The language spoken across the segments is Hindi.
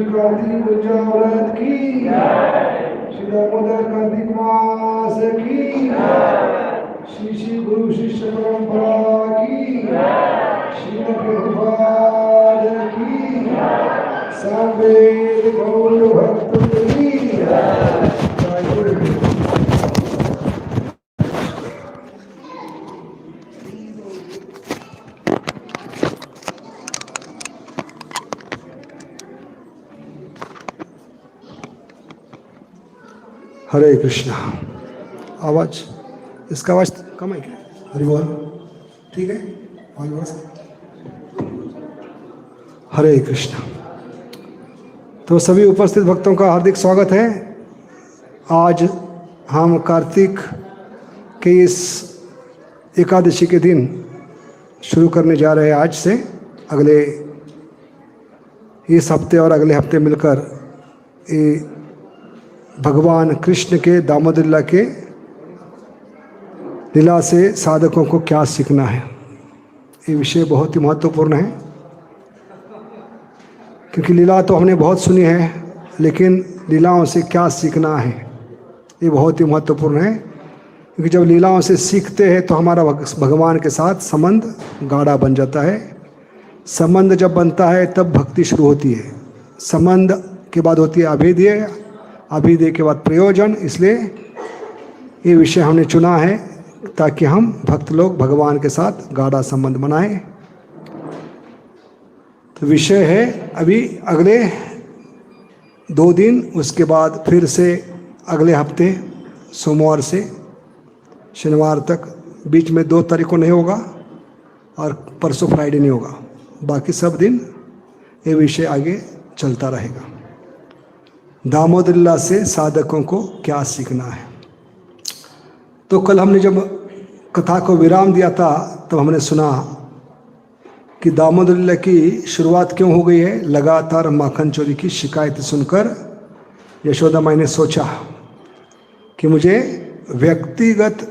श्री कार्तिक पूजा व्रत की, श्री दामोदर कार्तिक मास की, श्री श्री गुरु शिष्य परंपरा की, श्री प्रभुपाद की, सामवेद गौर भक्त की। हरे कृष्णा। आवाज, इसका आवाज कम है क्या? हरि बोल, ठीक है आवाज। हरे कृष्णा। तो सभी उपस्थित भक्तों का हार्दिक स्वागत है। आज हम कार्तिक के इस एकादशी के दिन शुरू करने जा रहे हैं। आज से अगले इस हफ्ते और अगले हफ्ते मिलकर ये भगवान कृष्ण के दामोदर लीला के लीला से साधकों को क्या सीखना है, ये विषय बहुत ही महत्वपूर्ण है। क्योंकि लीला तो हमने बहुत सुनी है, लेकिन लीलाओं से क्या सीखना है ये बहुत ही महत्वपूर्ण है। क्योंकि जब लीलाओं से सीखते हैं तो हमारा भगवान के साथ संबंध गाढ़ा बन जाता है। संबंध जब बनता है तब भक्ति शुरू होती है। संबंध के बाद होती है अभेद्य, अभेद्य के बाद प्रयोजन। इसलिए ये विषय हमने चुना है ताकि हम भक्त लोग भगवान के साथ गाढ़ा संबंध बनाएं। तो विषय है अभी अगले 2 दिन, उसके बाद फिर से अगले हफ्ते सोमवार से शनिवार तक, बीच में 2 तारीख को नहीं होगा और परसों फ्राइडे नहीं होगा। बाकी सब दिन ये विषय आगे चलता रहेगा। दामोदर लीला से साधकों को क्या सीखना है। तो कल हमने जब कथा को विराम दिया था तो हमने सुना कि दामोदर लीला की शुरुआत क्यों हो गई है। लगातार माखन चोरी की शिकायत सुनकर यशोदा माई ने सोचा कि मुझे व्यक्तिगत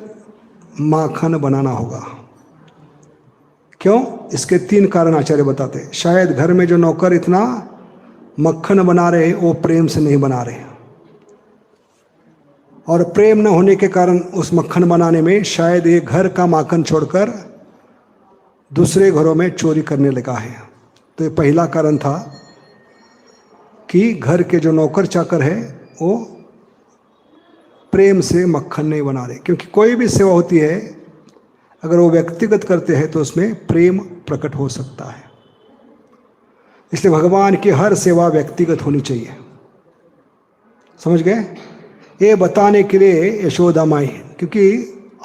माखन बनाना होगा। क्यों? इसके 3 कारण आचार्य बताते। शायद घर में जो नौकर इतना मक्खन बना रहे वो प्रेम से नहीं बना रहे, और प्रेम न होने के कारण उस मक्खन बनाने में शायद ये घर का माखन छोड़कर दूसरे घरों में चोरी करने लगा है। तो ये पहला कारण था कि घर के जो नौकर चाकर है वो प्रेम से मक्खन नहीं बना रहे। क्योंकि कोई भी सेवा होती है अगर वो व्यक्तिगत करते हैं तो उसमें प्रेम प्रकट हो सकता है। इसलिए भगवान की हर सेवा व्यक्तिगत होनी चाहिए। समझ गए? ये बताने के लिए यशोदा माई, क्योंकि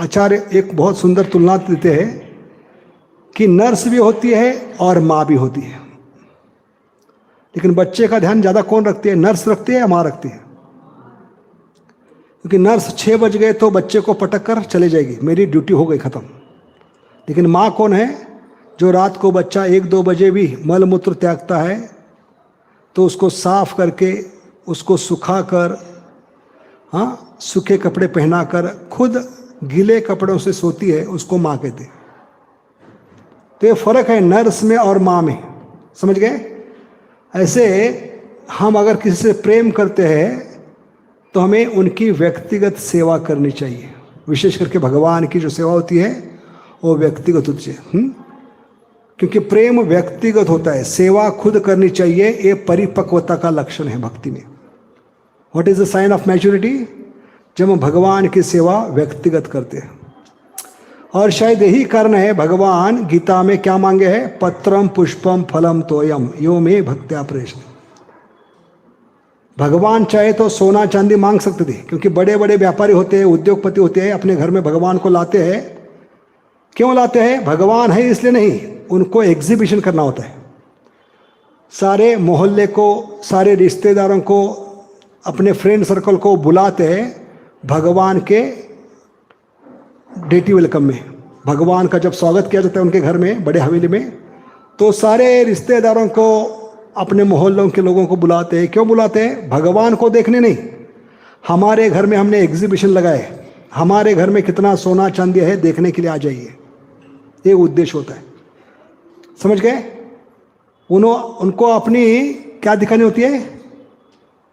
आचार्य एक बहुत सुंदर तुलना देते हैं कि नर्स भी होती है और माँ भी होती है। लेकिन बच्चे का ध्यान ज़्यादा कौन रखती है, नर्स रखती है या माँ रखती है? क्योंकि नर्स 6 बज गए तो बच्चे को पटक कर चले जाएगी, मेरी ड्यूटी हो गई ख़त्म। लेकिन माँ कौन है? जो रात को बच्चा 1-2 बजे भी मल मूत्र त्यागता है तो उसको साफ करके, उसको सुखा कर, हाँ, सूखे कपड़े पहनाकर खुद गीले कपड़ों से सोती है, उसको माँ कहते। तो ये फर्क है नर्स में और माँ में। समझ गए? ऐसे हम अगर किसी से प्रेम करते हैं तो हमें उनकी व्यक्तिगत सेवा करनी चाहिए। विशेष करके भगवान की जो सेवा होती है वो व्यक्तिगत होती है। क्योंकि प्रेम व्यक्तिगत होता है, सेवा खुद करनी चाहिए। ये परिपक्वता का लक्षण है भक्ति में। What is the sign of maturity? जब हम भगवान की सेवा व्यक्तिगत करते हैं। और शायद यही कारण है भगवान गीता में क्या मांगे हैं? पत्रम पुष्पम फलम तोयम यो मे भक्त्या प्रेष्ठ। भगवान चाहे तो सोना चांदी मांग सकते थे, क्योंकि बड़े बड़े व्यापारी होते हैं, उद्योगपति होते हैं, अपने घर में भगवान को लाते हैं। क्यों लाते हैं? भगवान है इसलिए नहीं, उनको एग्जीबिशन करना होता है। सारे मोहल्ले को, सारे रिश्तेदारों को, अपने फ्रेंड सर्कल को बुलाते हैं भगवान के डेटी वेलकम में। भगवान का जब स्वागत किया जाता है उनके घर में, बड़े हवेली में, तो सारे रिश्तेदारों को, अपने मोहल्लों के लोगों को बुलाते हैं। क्यों बुलाते हैं? भगवान को देखने नहीं, हमारे घर में हमने एग्जीबिशन लगाए, हमारे घर में कितना सोना चांदी है देखने के लिए आ जाइए, ये उद्देश्य होता है। समझ गए? उनको अपनी क्या दिखानी होती है?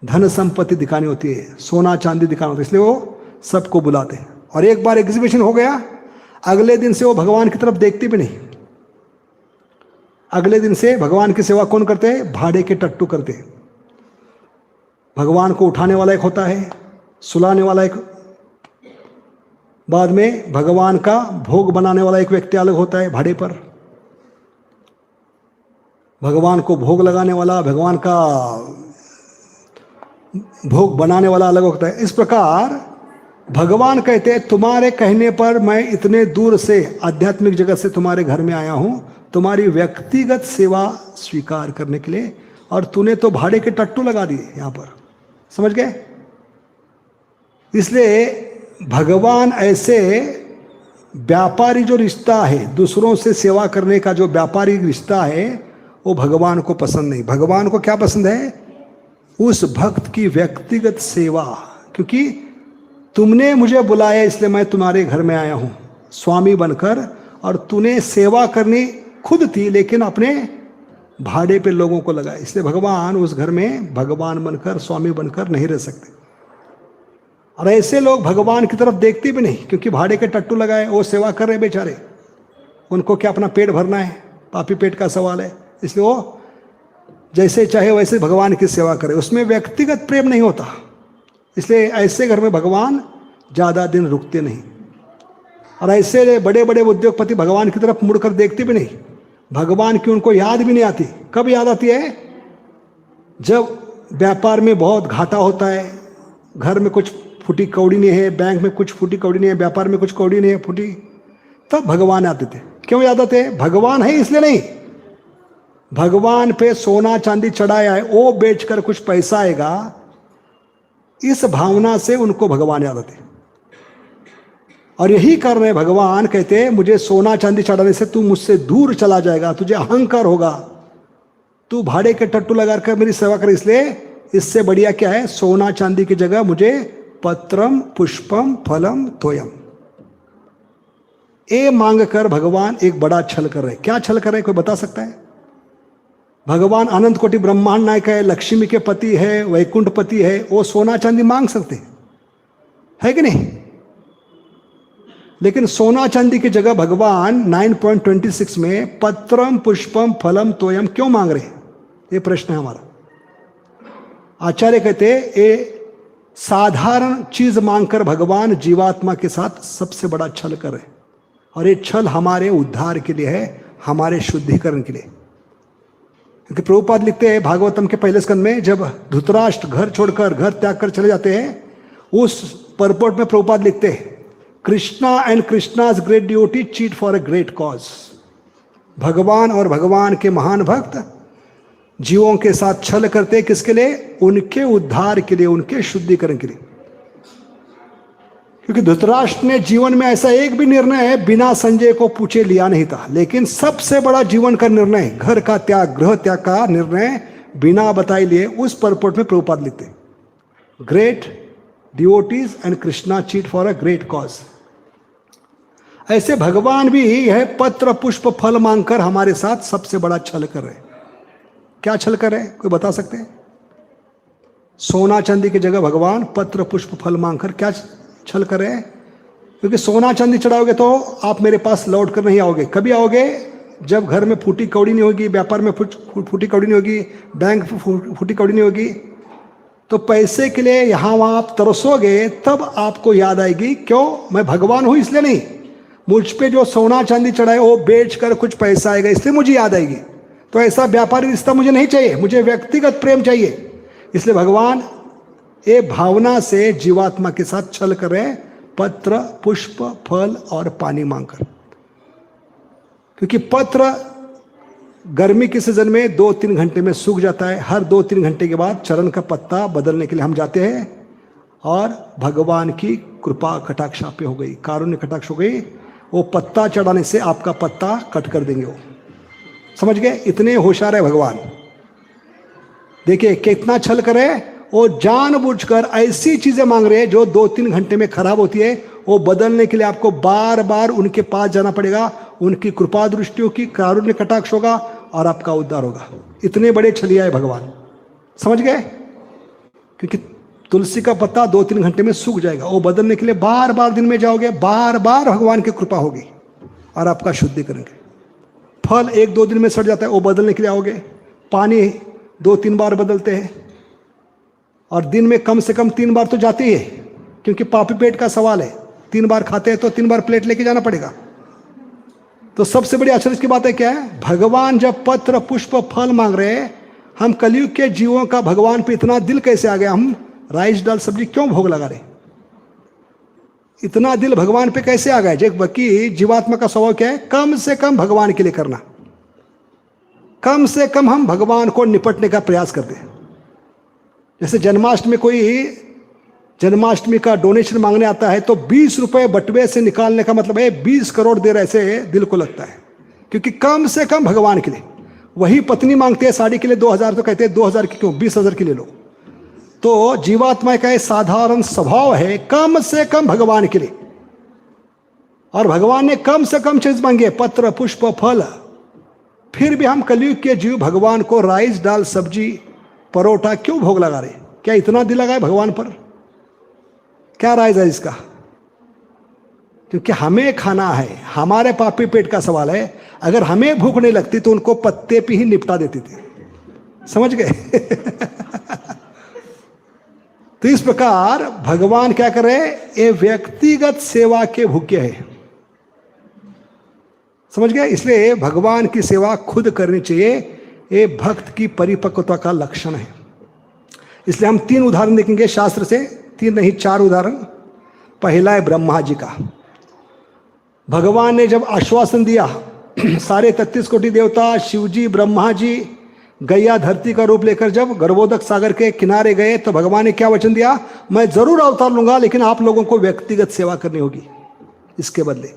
धन संपत्ति दिखानी होती है, सोना चांदी दिखाना होता है, इसलिए वो सबको बुलाते हैं। और एक बार एग्जीबिशन हो गया, अगले दिन से वो भगवान की तरफ देखते भी नहीं। अगले दिन से भगवान की सेवा कौन करते हैं? भाड़े के टट्टू करते हैं। भगवान को उठाने वाला एक होता है, सुलाने वाला एक, बाद में भगवान का भोग बनाने वाला एक व्यक्ति अलग होता है भाड़े पर, भगवान को भोग लगाने वाला, भगवान का भोग बनाने वाला अलग होता है। इस प्रकार भगवान कहते हैं तुम्हारे कहने पर मैं इतने दूर से आध्यात्मिक जगत से तुम्हारे घर में आया हूं तुम्हारी व्यक्तिगत सेवा स्वीकार करने के लिए, और तूने तो भाड़े के टट्टू लगा दिए यहां पर, समझ गए? इसलिए भगवान ऐसे व्यापारी जो रिश्ता है, दूसरों से सेवा करने का जो व्यापारी रिश्ता है, वो भगवान को पसंद नहीं। भगवान को क्या पसंद है? उस भक्त की व्यक्तिगत सेवा। क्योंकि तुमने मुझे बुलाया इसलिए मैं तुम्हारे घर में आया हूं स्वामी बनकर, और तूने सेवा करनी खुद थी लेकिन अपने भाड़े पे लोगों को लगाया, इसलिए भगवान उस घर में भगवान बनकर, स्वामी बनकर नहीं रह सकते। और ऐसे लोग भगवान की तरफ देखते भी नहीं, क्योंकि भाड़े के टट्टू लगाए, वो सेवा कर रहे बेचारे, उनको क्या अपना पेट भरना है? पापी पेट का सवाल है। इसलिए वो जैसे चाहे वैसे भगवान की सेवा करे, उसमें व्यक्तिगत प्रेम नहीं होता। इसलिए ऐसे घर में भगवान ज़्यादा दिन रुकते नहीं। और ऐसे बड़े बड़े उद्योगपति भगवान की तरफ मुड़कर देखते भी नहीं, भगवान की उनको याद भी नहीं आती। कब याद आती है? जब व्यापार में बहुत घाटा होता है, घर में कुछ फूटी कौड़ी नहीं है, बैंक में कुछ फूटी कौड़ी नहीं है, व्यापार में कुछ कौड़ी नहीं है फूटी, तब भगवान आते थे। क्यों याद आते हैं? भगवान है इसलिए नहीं, भगवान पे सोना चांदी चढ़ाया है, वो बेचकर कुछ पैसा आएगा, इस भावना से उनको भगवान याद आते। और यही कारण है भगवान कहते हैं मुझे सोना चांदी चढ़ाने से तू मुझसे दूर चला जाएगा, तुझे अहंकार होगा, तू भाड़े के टट्टू लगाकर मेरी सेवा कर। इसलिए इससे बढ़िया क्या है? सोना चांदी की जगह मुझे पत्रम पुष्पम फलम तोयम, ये मांग कर भगवान एक बड़ा छल कर रहे। क्या छल कर रहे? कोई बता सकता है? भगवान अनंत कोटि ब्रह्मांड नायक है, लक्ष्मी के पति है, वैकुंठ पति है, वो सोना चांदी मांग सकते है कि नहीं? लेकिन सोना चांदी की जगह भगवान 9.26 में पत्रम पुष्पम फलम तोयम क्यों मांग रहे? ये प्रश्न है हमारा। आचार्य कहते ये साधारण चीज मांगकर भगवान जीवात्मा के साथ सबसे बड़ा छल कर रहे, और ये छल हमारे उद्धार के लिए है, हमारे शुद्धिकरण के लिए। क्योंकि प्रभुपाद लिखते हैं भागवतम के पहले स्कंद में, जब धृतराष्ट्र घर छोड़कर, घर त्याग कर चले जाते हैं, उस परपोर्ट में प्रभुपाद लिखते हैं Krishna and Krishna's great duty cheat for a great cause. भगवान और भगवान के महान भक्त जीवों के साथ छल करते हैं, किसके लिए? उनके उद्धार के लिए, उनके शुद्धिकरण के लिए। क्योंकि धृतराष्ट्र ने जीवन में ऐसा एक भी निर्णय बिना संजय को पूछे लिया नहीं था, लेकिन सबसे बड़ा जीवन का निर्णय, घर का त्याग, गृह त्याग का निर्णय बिना बताए लिए, उस परपोर्ट में प्रभुपाद लिखते great devotees and Krishna cheat for a great cause. ऐसे भगवान भी यह पत्र पुष्प फल मांगकर हमारे साथ सबसे बड़ा छल कर रहे। क्या छल कर रहे? कोई बता सकते हैं? सोना चांदी की जगह भगवान पत्र पुष्प फल मांगकर क्या छल कर रहे हैं? क्योंकि सोना चांदी चढ़ाओगे तो आप मेरे पास लौट कर नहीं आओगे। कभी आओगे? जब घर में फूटी कौड़ी नहीं होगी, व्यापार में फूटी कौड़ी नहीं होगी, बैंक में फूटी कौड़ी नहीं होगी, तो पैसे के लिए यहाँ वहाँ आप तरसोगे, तब आपको याद आएगी। क्यों? मैं भगवान हूँ इसलिए नहीं, मुझ पे जो सोना चांदी चढ़ाए वो बेच कर कुछ पैसा आएगा इसलिए मुझे याद आएगी। तो ऐसा व्यापारी रिश्ता मुझे नहीं चाहिए, मुझे व्यक्तिगत प्रेम चाहिए। इसलिए भगवान ये भावना से जीवात्मा के साथ छल कर रहे, पत्र पुष्प फल और पानी मांगकर। क्योंकि पत्र गर्मी के सीजन में 2-3 घंटे में सूख जाता है, हर 2-3 घंटे के बाद चरण का पत्ता बदलने के लिए हम जाते हैं, और भगवान की कृपा कटाक्ष आप पे हो गई, कारुण्य कटाक्ष हो गई, वो पत्ता चढ़ाने से आपका पत्ता कट कर देंगे वो। समझ गए? इतने होशियार है भगवान। देखिए कितना छल करे, वो जानबूझकर ऐसी चीजें मांग रहे हैं जो 2-3 घंटे में खराब होती है, वो बदलने के लिए आपको बार बार उनके पास जाना पड़ेगा, उनकी कृपा दृष्टियों की कारुण्य कटाक्ष होगा और आपका उद्धार होगा। इतने बड़े छलिया है भगवान। समझ गए? क्योंकि तुलसी का पत्ता 2-3 घंटे में सूख जाएगा। वो बदलने के लिए बार बार दिन में जाओगे, बार बार भगवान की कृपा होगी और आपका शुद्धि करेंगे। फल 1-2 दिन में सड़ जाता है, वो बदलने के लिए आओगे। पानी 2-3 बार बदलते हैं, और दिन में कम से कम 3 बार तो जाती ही है, क्योंकि पापी पेट का सवाल है। 3 बार खाते हैं तो 3 बार प्लेट लेके जाना पड़ेगा। तो सबसे बड़ी आश्चर्य की बात है क्या है, भगवान जब पत्र पुष्प फल मांग रहे हैं, हम कलयुग के जीवों का भगवान पे इतना दिल कैसे आ गया? हम राइस दाल सब्जी क्यों भोग लगा रहे? इतना दिल भगवान पे कैसे आ गया? जबकि जीवात्मा का स्वभाव क्या है? कम से कम भगवान के लिए करना, कम से कम हम भगवान को निपटने का प्रयास करते हैं। जैसे जन्माष्टमी, कोई जन्माष्टमी का डोनेशन मांगने आता है तो 20 रुपए बटवे से निकालने का मतलब है 20 करोड़ दे रहे, ऐसे दिल को लगता है। क्योंकि कम से कम भगवान के लिए। वही पत्नी मांगते हैं साड़ी के लिए 2000, तो कहते हैं 2000 की क्यों, 20,000 के ले लो। तो जीवात्मा का एक साधारण स्वभाव है कम से कम भगवान के लिए, और भगवान ने कम से कम चीज मांगी है, पत्र पुष्प फल। फिर भी हम कलयुग के जीव भगवान को राइस दाल सब्जी परोठा क्यों भोग लगा रहे? क्या इतना दिल लगा है भगवान पर? क्या राइज है इसका? क्योंकि हमें खाना है, हमारे पापी पेट का सवाल है। अगर हमें भूख नहीं लगती तो उनको पत्ते पे ही निपटा देते थे, समझ गए? तो इस प्रकार भगवान क्या कर रहे हैं? ये व्यक्तिगत सेवा के भूखे हैं, समझ गए? इसलिए भगवान की सेवा खुद करनी चाहिए, ये भक्त की परिपक्वता का लक्षण है। इसलिए हम 3 उदाहरण देखेंगे शास्त्र से, 3 नहीं 4 उदाहरण। पहला है ब्रह्मा जी का। भगवान ने जब आश्वासन दिया, सारे 33 कोटि देवता, शिव जी, ब्रह्मा जी, गैया धरती का रूप लेकर जब गर्भोदक सागर के किनारे गए, तो भगवान ने क्या वचन दिया? मैं जरूर अवतार लूंगा, लेकिन आप लोगों को व्यक्तिगत सेवा करनी होगी। इसके बदले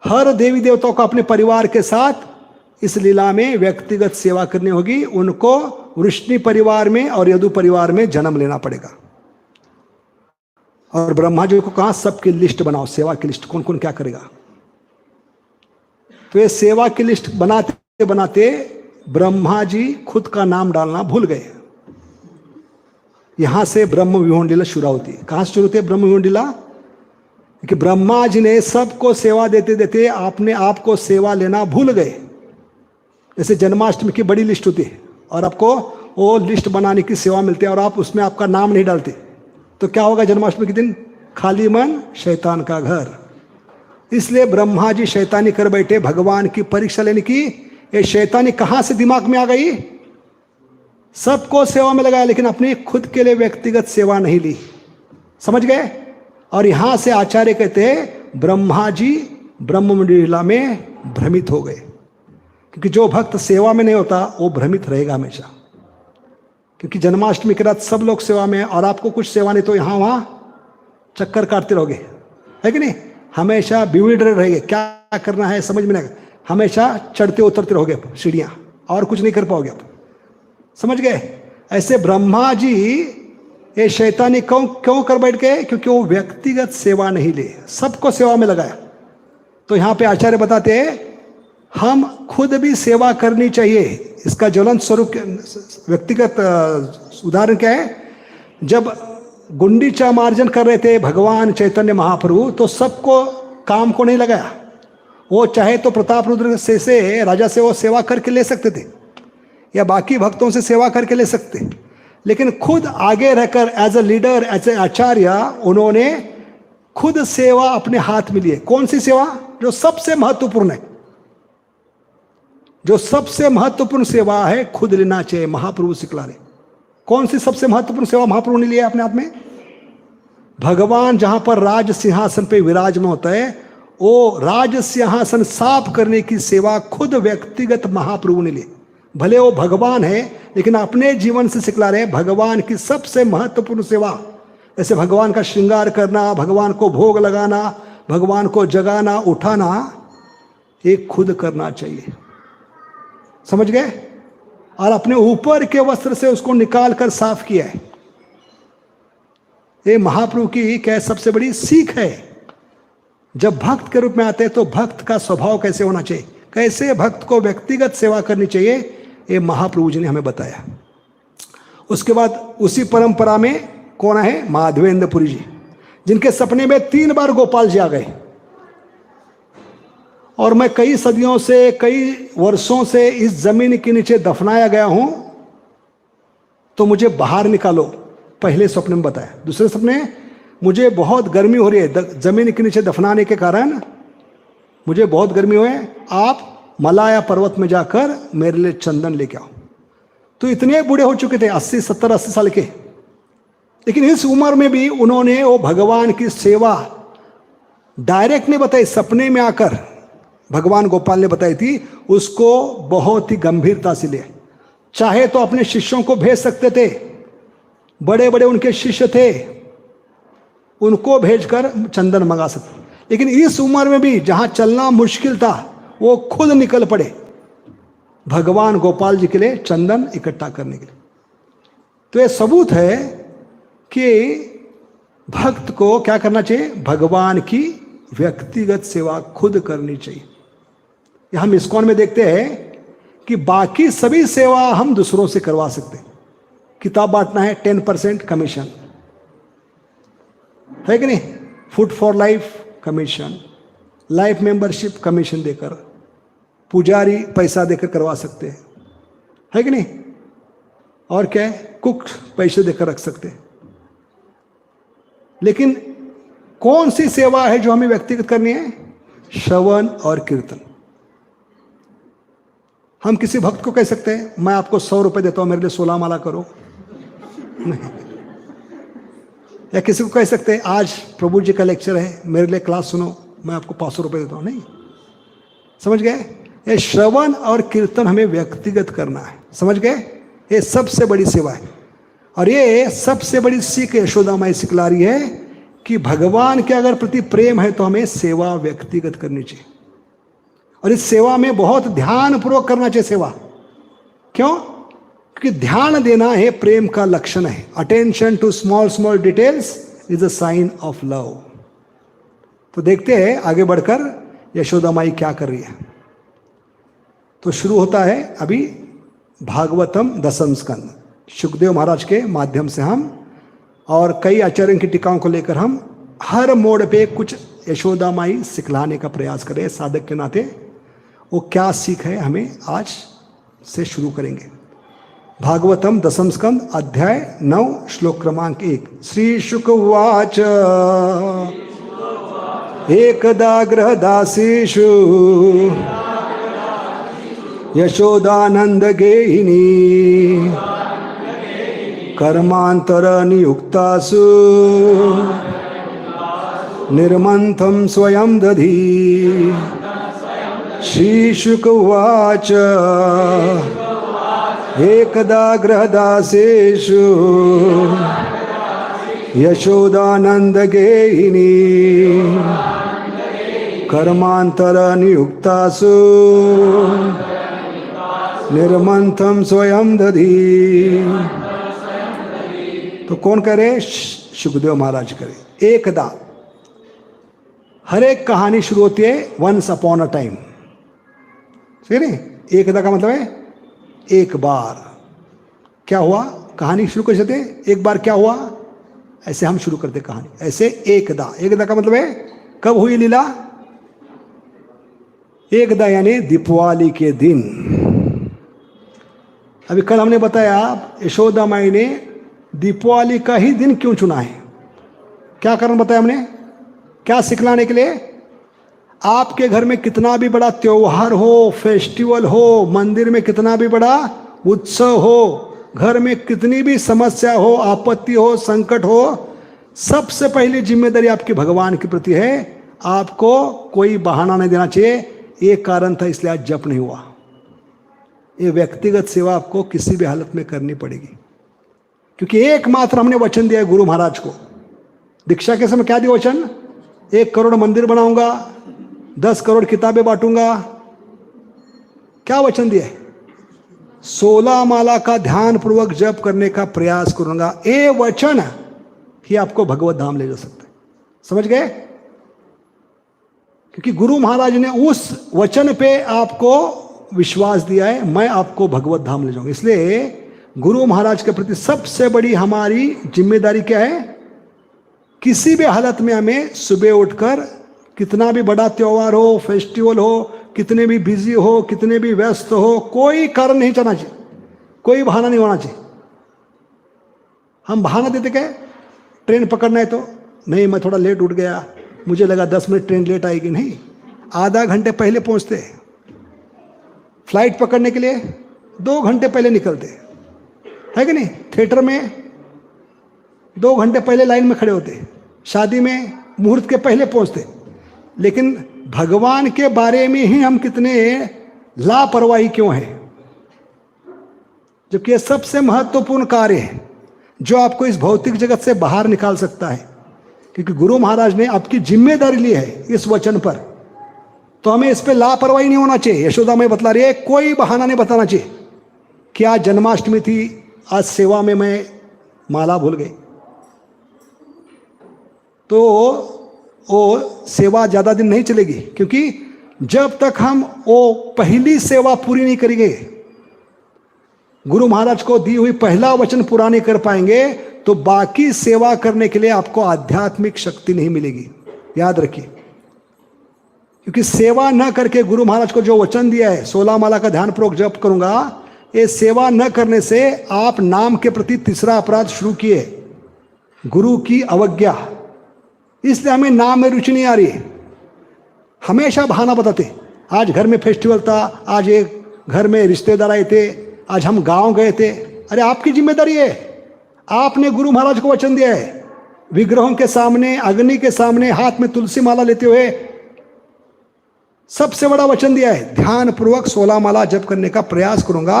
हर देवी देवताओं को अपने परिवार के साथ इस लीला में व्यक्तिगत सेवा करनी होगी। उनको वृष्णि परिवार में और यदु परिवार में जन्म लेना पड़ेगा। और ब्रह्मा जी को कहा सबकी लिस्ट बनाओ, सेवा की लिस्ट, कौन कौन क्या करेगा। तो ये सेवा की लिस्ट बनाते बनाते ब्रह्मा जी खुद का नाम डालना भूल गए। यहां से ब्रह्म विहोण लीला शुरू होती है। कहां से शुरू होती है ब्रह्म विहोण लीला? कि ब्रह्मा जी ने सबको सेवा देते देते आपने आपको सेवा लेना भूल गए। जैसे जन्माष्टमी की बड़ी लिस्ट होती है और आपको वो लिस्ट बनाने की सेवा मिलती है और आप उसमें आपका नाम नहीं डालते, तो क्या होगा जन्माष्टमी के दिन? खाली मन शैतान का घर। इसलिए ब्रह्मा जी शैतानी कर बैठे भगवान की परीक्षा लेने की। ये शैतानी कहां से दिमाग में आ गई? सबको सेवा में लगाया, लेकिन अपनी खुद के लिए व्यक्तिगत सेवा नहीं ली, समझ गए? और यहां से आचार्य कहते हैं ब्रह्मा जी ब्रह्म लीला में भ्रमित हो गए। क्योंकि जो भक्त सेवा में नहीं होता वो भ्रमित रहेगा हमेशा। क्योंकि जन्माष्टमी के रात सब लोग सेवा में, और आपको कुछ सेवा नहीं तो यहां वहां चक्कर काटते रहोगे, है कि नहीं? हमेशा बिविल्डर रहेंगे, क्या करना है समझ में नहीं आएगा। हमेशा चढ़ते उतरते रहोगे सीढ़ियां, और कुछ नहीं कर पाओगे आप, समझ गए? ऐसे ब्रह्मा जी ये शैतानी क्यों कर बैठ गए? क्योंकि वो व्यक्तिगत सेवा नहीं ले, सबको सेवा में लगाया। तो यहां पे आचार्य बताते हैं हम खुद भी सेवा करनी चाहिए। इसका ज्वलंत स्वरूप व्यक्तिगत उदाहरण क्या है? जब गुंडीचा मार्जन कर रहे थे भगवान चैतन्य महाप्रभु, तो सबको काम को नहीं लगाया। वो चाहे तो प्रताप रुद्र से राजा से वो सेवा करके ले सकते थे, या बाकी भक्तों से सेवा करके ले सकते, लेकिन खुद आगे रहकर as a leader, as a acharya, उन्होंने खुद सेवा अपने हाथ में लिए। कौन सी सेवा? जो सबसे महत्वपूर्ण है। जो सबसे महत्वपूर्ण सेवा है खुद लेना चाहिए, महाप्रभु सिखला रहे। कौन सी सबसे महत्वपूर्ण सेवा महाप्रभु ने लिया अपने हाथ में? भगवान जहां पर राज सिंहासन पे विराजमान होता है, वो राज सिंहासन साफ करने की सेवा खुद व्यक्तिगत महाप्रभु ने ली। भले वो भगवान है, लेकिन अपने जीवन से सिखला रहे भगवान की सबसे महत्वपूर्ण सेवा। जैसे भगवान का श्रृंगार करना, भगवान को भोग लगाना, भगवान को जगाना उठाना, ये खुद करना चाहिए, समझ गए? और अपने ऊपर के वस्त्र से उसको निकाल कर साफ किया है। ये महाप्रभु की क्या सबसे बड़ी सीख है। जब भक्त के रूप में आते हैं तो भक्त का स्वभाव कैसे होना चाहिए, कैसे भक्त को व्यक्तिगत सेवा करनी चाहिए, ये महाप्रभु जी ने हमें बताया। उसके बाद उसी परंपरा में कौन है, माधवेंद्रपुरी जी, जिनके सपने में 3 बार गोपाल जी आ गए। और मैं कई सदियों से, कई वर्षों से इस जमीन के नीचे दफनाया गया हूं, तो मुझे बाहर निकालो, पहले सपने में बताया। दूसरे सपने, मुझे बहुत गर्मी हो रही है, जमीन के नीचे दफनाने के कारण मुझे बहुत गर्मी हुए, आप मलाया पर्वत में जाकर मेरे लिए चंदन लेके आओ। तो इतने बूढ़े हो चुके थे, 80, 70, 80 साल के, लेकिन इस उम्र में भी उन्होंने वो भगवान की सेवा डायरेक्ट नहीं बताई, सपने में आकर भगवान गोपाल ने बताई थी, उसको बहुत ही गंभीरता से लिया। चाहे तो अपने शिष्यों को भेज सकते थे, बड़े बड़े उनके शिष्य थे, उनको भेजकर चंदन मंगा सकते, लेकिन इस उम्र में भी जहां चलना मुश्किल था, वो खुद निकल पड़े भगवान गोपाल जी के लिए चंदन इकट्ठा करने के लिए। तो ये सबूत है कि भक्त को क्या करना चाहिए, भगवान की व्यक्तिगत सेवा खुद करनी चाहिए। हम इस्कॉन में देखते हैं कि बाकी सभी सेवा हम दूसरों से करवा सकते हैं। किताब बांटना है, 10% कमीशन है कि नहीं, food for life commission, life membership commission देकर, पुजारी पैसा देकर करवा सकते हैं, है कि नहीं, और क्या है, कुक पैसे देकर रख सकते हैं। लेकिन कौन सी सेवा है जो हमें व्यक्तिगत करनी है, श्रवण और कीर्तन। हम किसी भक्त को कह सकते हैं, मैं आपको 100 रुपए देता हूं, मेरे लिए 16 माला करो, नहीं। या किसी को कह सकते हैं, आज प्रभु जी का लेक्चर है, मेरे लिए क्लास सुनो, मैं आपको 500 रुपए देता हूं, नहीं। समझ गए, ये श्रवण और कीर्तन हमें व्यक्तिगत करना है, समझ गए, ये सबसे बड़ी सेवा है। और ये सबसे बड़ी सीख यशोदा माई सिखला रही है कि भगवान के अगर प्रति प्रेम है तो हमें सेवा व्यक्तिगत करनी चाहिए, और इस सेवा में बहुत ध्यानपूर्वक करना चाहिए सेवा। क्यों? क्योंकि ध्यान देना है प्रेम का लक्षण है। Attention to small small details is a sign of love. तो देखते हैं आगे बढ़कर यशोदा माई क्या कर रही है। तो शुरू होता है अभी भागवतम 10वें स्कंद, शुकदेव महाराज के माध्यम से हम और कई आचार्यों की टीकाओं को लेकर हम हर मोड़ पे कुछ यशोदा माई सिखलाने का प्रयास करें। साधक के नाते वो क्या सीख है हमें आज से शुरू करेंगे। भागवतम 10वें स्कंद अध्याय 9 श्लोक क्रमांक 1। श्री शुक उवाच एकदा गृहदासीषु यशोदानंद गेहिनी कर्मांतर नियुक्तासु निर्मंथम स्वयं दधी। श्रीशुक उवाच एकदा गृहदासेषु यशोदानंद गेहिनी कर्मांतर नियुक्तासु निर्मंथम स्वयं दधी। तो कौन करे? शुकदेव महाराज करे। एकदा, हर एक कहानी शुरू होती है वंस अपॉन अ टाइम, ठीक है। एकदा का मतलब है एक बार। क्या हुआ? कहानी शुरू कर सकते, एक बार क्या हुआ, ऐसे हम शुरू करते कहानी। ऐसे एकदा, एकदा का मतलब है कब हुई लीला? एकदा यानी दीपावली के दिन। अभी कल हमने बताया यशोदा माई ने दीपावली का ही दिन क्यों चुना है, क्या कारण बताया हमने, क्या सिखलाने के लिए। आपके घर में कितना भी बड़ा त्योहार हो, फेस्टिवल हो, मंदिर में कितना भी बड़ा उत्सव हो, घर में कितनी भी समस्या हो, आपत्ति हो, संकट हो, सबसे पहली जिम्मेदारी आपकी भगवान के प्रति है। आपको कोई बहाना नहीं देना चाहिए, ये कारण था इसलिए आज जप नहीं हुआ। ये व्यक्तिगत सेवा आपको किसी भी हालत में करनी पड़ेगी, क्योंकि एकमात्र हमने वचन दिया है गुरु महाराज को। दीक्षा के समय क्या दिया वचन? 1 करोड़ मंदिर बनाऊंगा, 10 करोड़ किताबें बांटूंगा। क्या वचन दिया है? 16 माला का ध्यान पूर्वक जप करने का प्रयास करूंगा। ये वचन ही आपको भगवत धाम ले जा सकता है। समझ गए? क्योंकि गुरु महाराज ने उस वचन पे आपको विश्वास दिया है, मैं आपको भगवत धाम ले जाऊंगा। इसलिए गुरु महाराज के प्रति सबसे बड़ी हमारी जिम्मेदारी क्या है? किसी भी हालत में हमें सुबह उठकर, कितना भी बड़ा त्योहार हो, फेस्टिवल हो, कितने भी बिजी हो, कितने भी व्यस्त हो, कोई कारण नहीं चलना चाहिए, कोई बहाना नहीं होना चाहिए। हम बहाना देते क्या? ट्रेन पकड़ना है तो नहीं, मैं थोड़ा लेट उठ गया, मुझे लगा 10 मिनट ट्रेन लेट आएगी। नहीं, आधा घंटे पहले पहुंचते। फ्लाइट पकड़ने के लिए 2 घंटे पहले निकलते, है कि नहीं? थिएटर में 2 घंटे पहले लाइन में खड़े होते, शादी में मुहूर्त के पहले पहुंचते। लेकिन भगवान के बारे में ही हम कितने लापरवाही क्यों हैं? जबकि यह सबसे महत्वपूर्ण कार्य है जो आपको इस भौतिक जगत से बाहर निकाल सकता है, क्योंकि गुरु महाराज ने आपकी जिम्मेदारी ली है इस वचन पर। तो हमें इस पे लापरवाही नहीं होना चाहिए। यशोदा में बतला रही है, कोई बहाना नहीं बताना चाहिए कि आज जन्माष्टमी थी, आज सेवा में मैं माला भूल गई, तो वो सेवा ज़्यादा दिन नहीं चलेगी। क्योंकि जब तक हम वो पहली सेवा पूरी नहीं करेंगे, गुरु महाराज को दी हुई पहला वचन पूरा नहीं कर पाएंगे, तो बाकी सेवा करने के लिए आपको आध्यात्मिक शक्ति नहीं मिलेगी। याद रखिए, क्योंकि सेवा न करके गुरु महाराज को जो वचन दिया है, 16 माला का ध्यान पूर्वक जप करूंगा, ये सेवा न करने से आप नाम के प्रति तीसरा अपराध शुरू किए, गुरु की अवज्ञा। इसलिए हमें नाम में रुचि नहीं आ रही है। हमेशा बहाना बताते, आज घर में फेस्टिवल था, आज एक घर में रिश्तेदार आए थे, आज हम गांव गए थे। अरे आपकी जिम्मेदारी है, आपने गुरु महाराज को वचन दिया है, विग्रहों के सामने, अग्नि के सामने हाथ में तुलसी माला लेते हुए सबसे बड़ा वचन दिया है, ध्यान पूर्वक 16 माला जप करने का प्रयास करूंगा,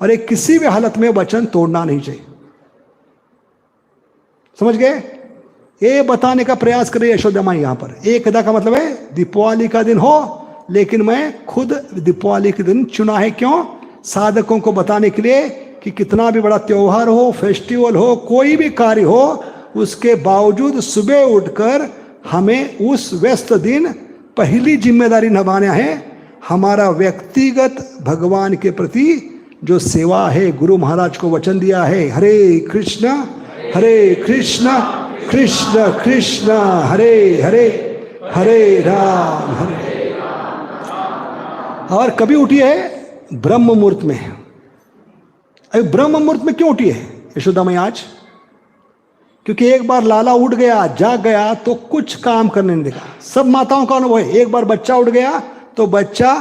और एक किसी भी हालत में वचन तोड़ना नहीं चाहिए। समझ गए? ये बताने का प्रयास करे यशोदा माई यहां पर। एक कदा का मतलब है दीपावली का दिन हो, लेकिन मैं खुद दीपावली के दिन चुना है। क्यों? साधकों को बताने के लिए कि कितना भी बड़ा त्योहार हो, फेस्टिवल हो, कोई भी कार्य हो, उसके बावजूद सुबह उठकर हमें उस व्यस्त दिन पहली जिम्मेदारी निभाना है, हमारा व्यक्तिगत भगवान के प्रति जो सेवा है। गुरु महाराज को वचन दिया है, हरे कृष्ण कृष्ण कृष्ण हरे हरे, हरे राम हरे। और कभी उठी है? ब्रह्म मुहूर्त में। अभी ब्रह्म मुहूर्त में क्यों उठी है यशोदा मैया आज? क्योंकि एक बार लाला उठ गया, जाग गया, तो कुछ काम करने नहीं देगा। सब माताओं का अनुभव है, एक बार बच्चा उठ गया तो बच्चा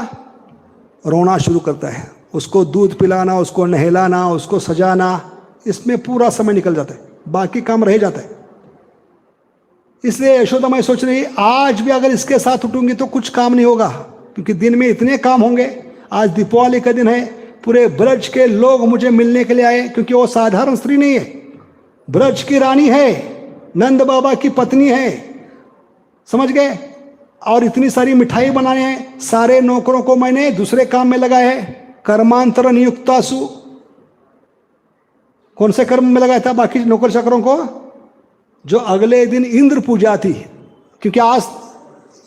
रोना शुरू करता है, उसको दूध पिलाना, उसको नहलाना, उसको सजाना, इसमें पूरा समय निकल जाता है, बाकी काम रह जाता है। इसलिए यशोदा मैया सोच रही, आज भी अगर इसके साथ उठूंगी तो कुछ काम नहीं होगा, क्योंकि दिन में इतने काम होंगे। आज दीपावली का दिन है, पूरे ब्रज के लोग मुझे मिलने के लिए आए, क्योंकि वो साधारण स्त्री नहीं है, ब्रज की रानी है, नंद बाबा की पत्नी है। समझ गए? और इतनी सारी मिठाई बनाए हैं, सारे नौकरों को मैंने दूसरे काम में लगाया है, कर्मांतर नियुक्तासु। कौन से कर्म में लगाया था बाकी नौकर चाकरों को? जो अगले दिन इंद्र पूजा थी, क्योंकि आज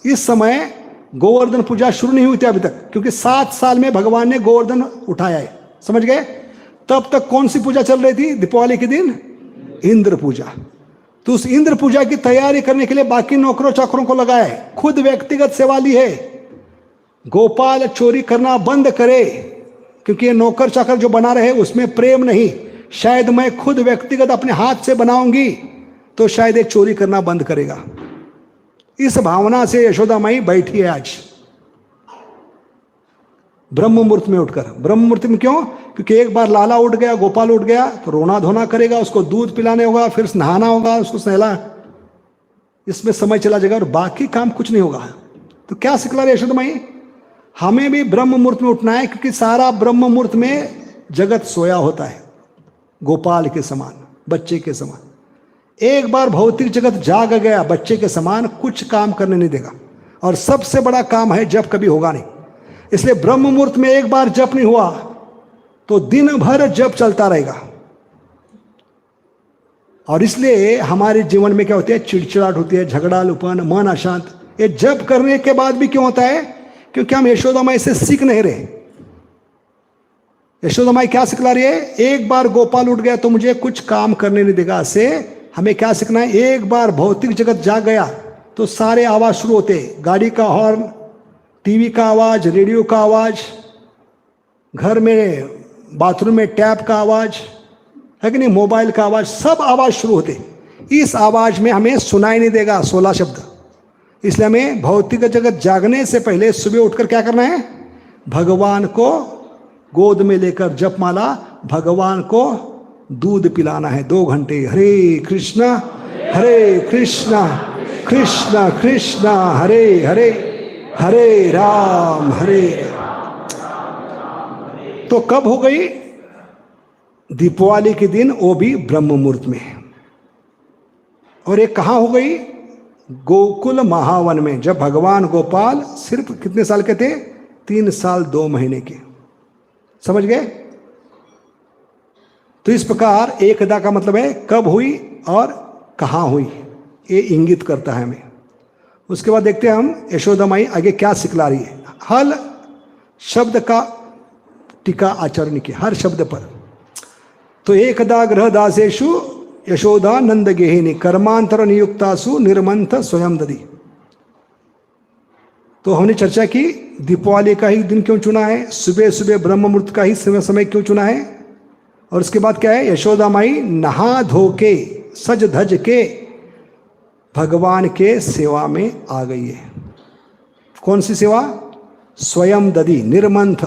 इस समय गोवर्धन पूजा शुरू नहीं हुई थी अभी तक, क्योंकि 7 साल में भगवान ने गोवर्धन उठाया है। समझ गए? तब तक कौन सी पूजा चल रही थी दीपावली के दिन? इंद्र पूजा। तो उस इंद्र पूजा की तैयारी करने के लिए बाकी नौकरों चाकरों को लगाया है, खुद व्यक्तिगत सेवा ली है। गोपाल चोरी करना बंद करे, क्योंकि ये नौकर चाकर जो बना रहे उसमें प्रेम नहीं। शायद मैं खुद व्यक्तिगत अपने हाथ से बनाऊंगी तो शायद ये चोरी करना बंद करेगा। इस भावना से यशोदा माई बैठी है आज ब्रह्म मुहूर्त में उठकर। ब्रह्म मुहूर्त में क्यों? क्योंकि एक बार लाला उठ गया, गोपाल उठ गया, तो रोना धोना करेगा, उसको दूध पिलाने होगा, फिर नहाना होगा, उसको सहला, इसमें समय चला जाएगा और बाकी काम कुछ नहीं होगा। तो क्या सिखला रही यशोदा माई? हमें भी ब्रह्म मुहूर्त में उठना है, क्योंकि सारा ब्रह्म मुहूर्त में जगत सोया होता है, गोपाल के समान, बच्चे के समान। एक बार भौतिक जगत जाग गया, बच्चे के समान कुछ काम करने नहीं देगा, और सबसे बड़ा काम है जप कभी होगा नहीं। इसलिए ब्रह्म मुहूर्त में एक बार जप नहीं हुआ तो दिन भर जप चलता रहेगा, और इसलिए हमारे जीवन में क्या होती है? चिड़चिड़ाहट होती है, झगड़ालूपन, मन अशांत। ये जप करने के बाद भी क्यों होता है? क्योंकि हम यशोदा माई से सीख नहीं रहे। यशोदा माई क्या सिखला रही है? एक बार गोपाल उठ गया तो मुझे कुछ काम करने नहीं देगा। से हमें क्या सीखना है? एक बार भौतिक जगत जाग गया तो सारे आवाज शुरू होते, गाड़ी का हॉर्न, टीवी का आवाज, रेडियो का आवाज, घर में बाथरूम में टैप का आवाज है कि नहीं, मोबाइल का आवाज, सब आवाज शुरू होते। इस आवाज में हमें सुनाई नहीं देगा 16 शब्द। इसलिए हमें भौतिक जगत जागने से पहले सुबह उठकर क्या करना है? भगवान को गोद में लेकर जपमाला, भगवान को दूध पिलाना है 2 घंटे। हरे कृष्णा कृष्णा कृष्णा हरे हरे, हरे राम हरे। तो कब हो गई? दीपावली के दिन, वो भी ब्रह्म मुहूर्त में। और एक कहाँ हो गई? गोकुल महावन में, जब भगवान गोपाल सिर्फ कितने साल के थे? 3 साल 2 महीने के। समझ गए? तो इस प्रकार एकदा का मतलब है कब हुई और कहाँ हुई, ये इंगित करता है हमें। उसके बाद देखते हैं हम यशोदा माई आगे क्या सिखला रही है। हल शब्द का टीका आचरण की, हर शब्द पर। तो एकदा ग्रह दासेशु यशोदा नंद गेहिनी कर्मांतर नियुक्तासु निर्मंथ स्वयं ददी। तो हमने चर्चा की दीपावली का ही दिन क्यों चुना है, सुबह सुबह ब्रह्म मुहूर्त का ही समय क्यों चुना है, और उसके बाद क्या है? यशोदा माई नहा धो के सज धज के भगवान के सेवा में आ गई है। कौन सी सेवा? स्वयं ददी, निर्मंथ,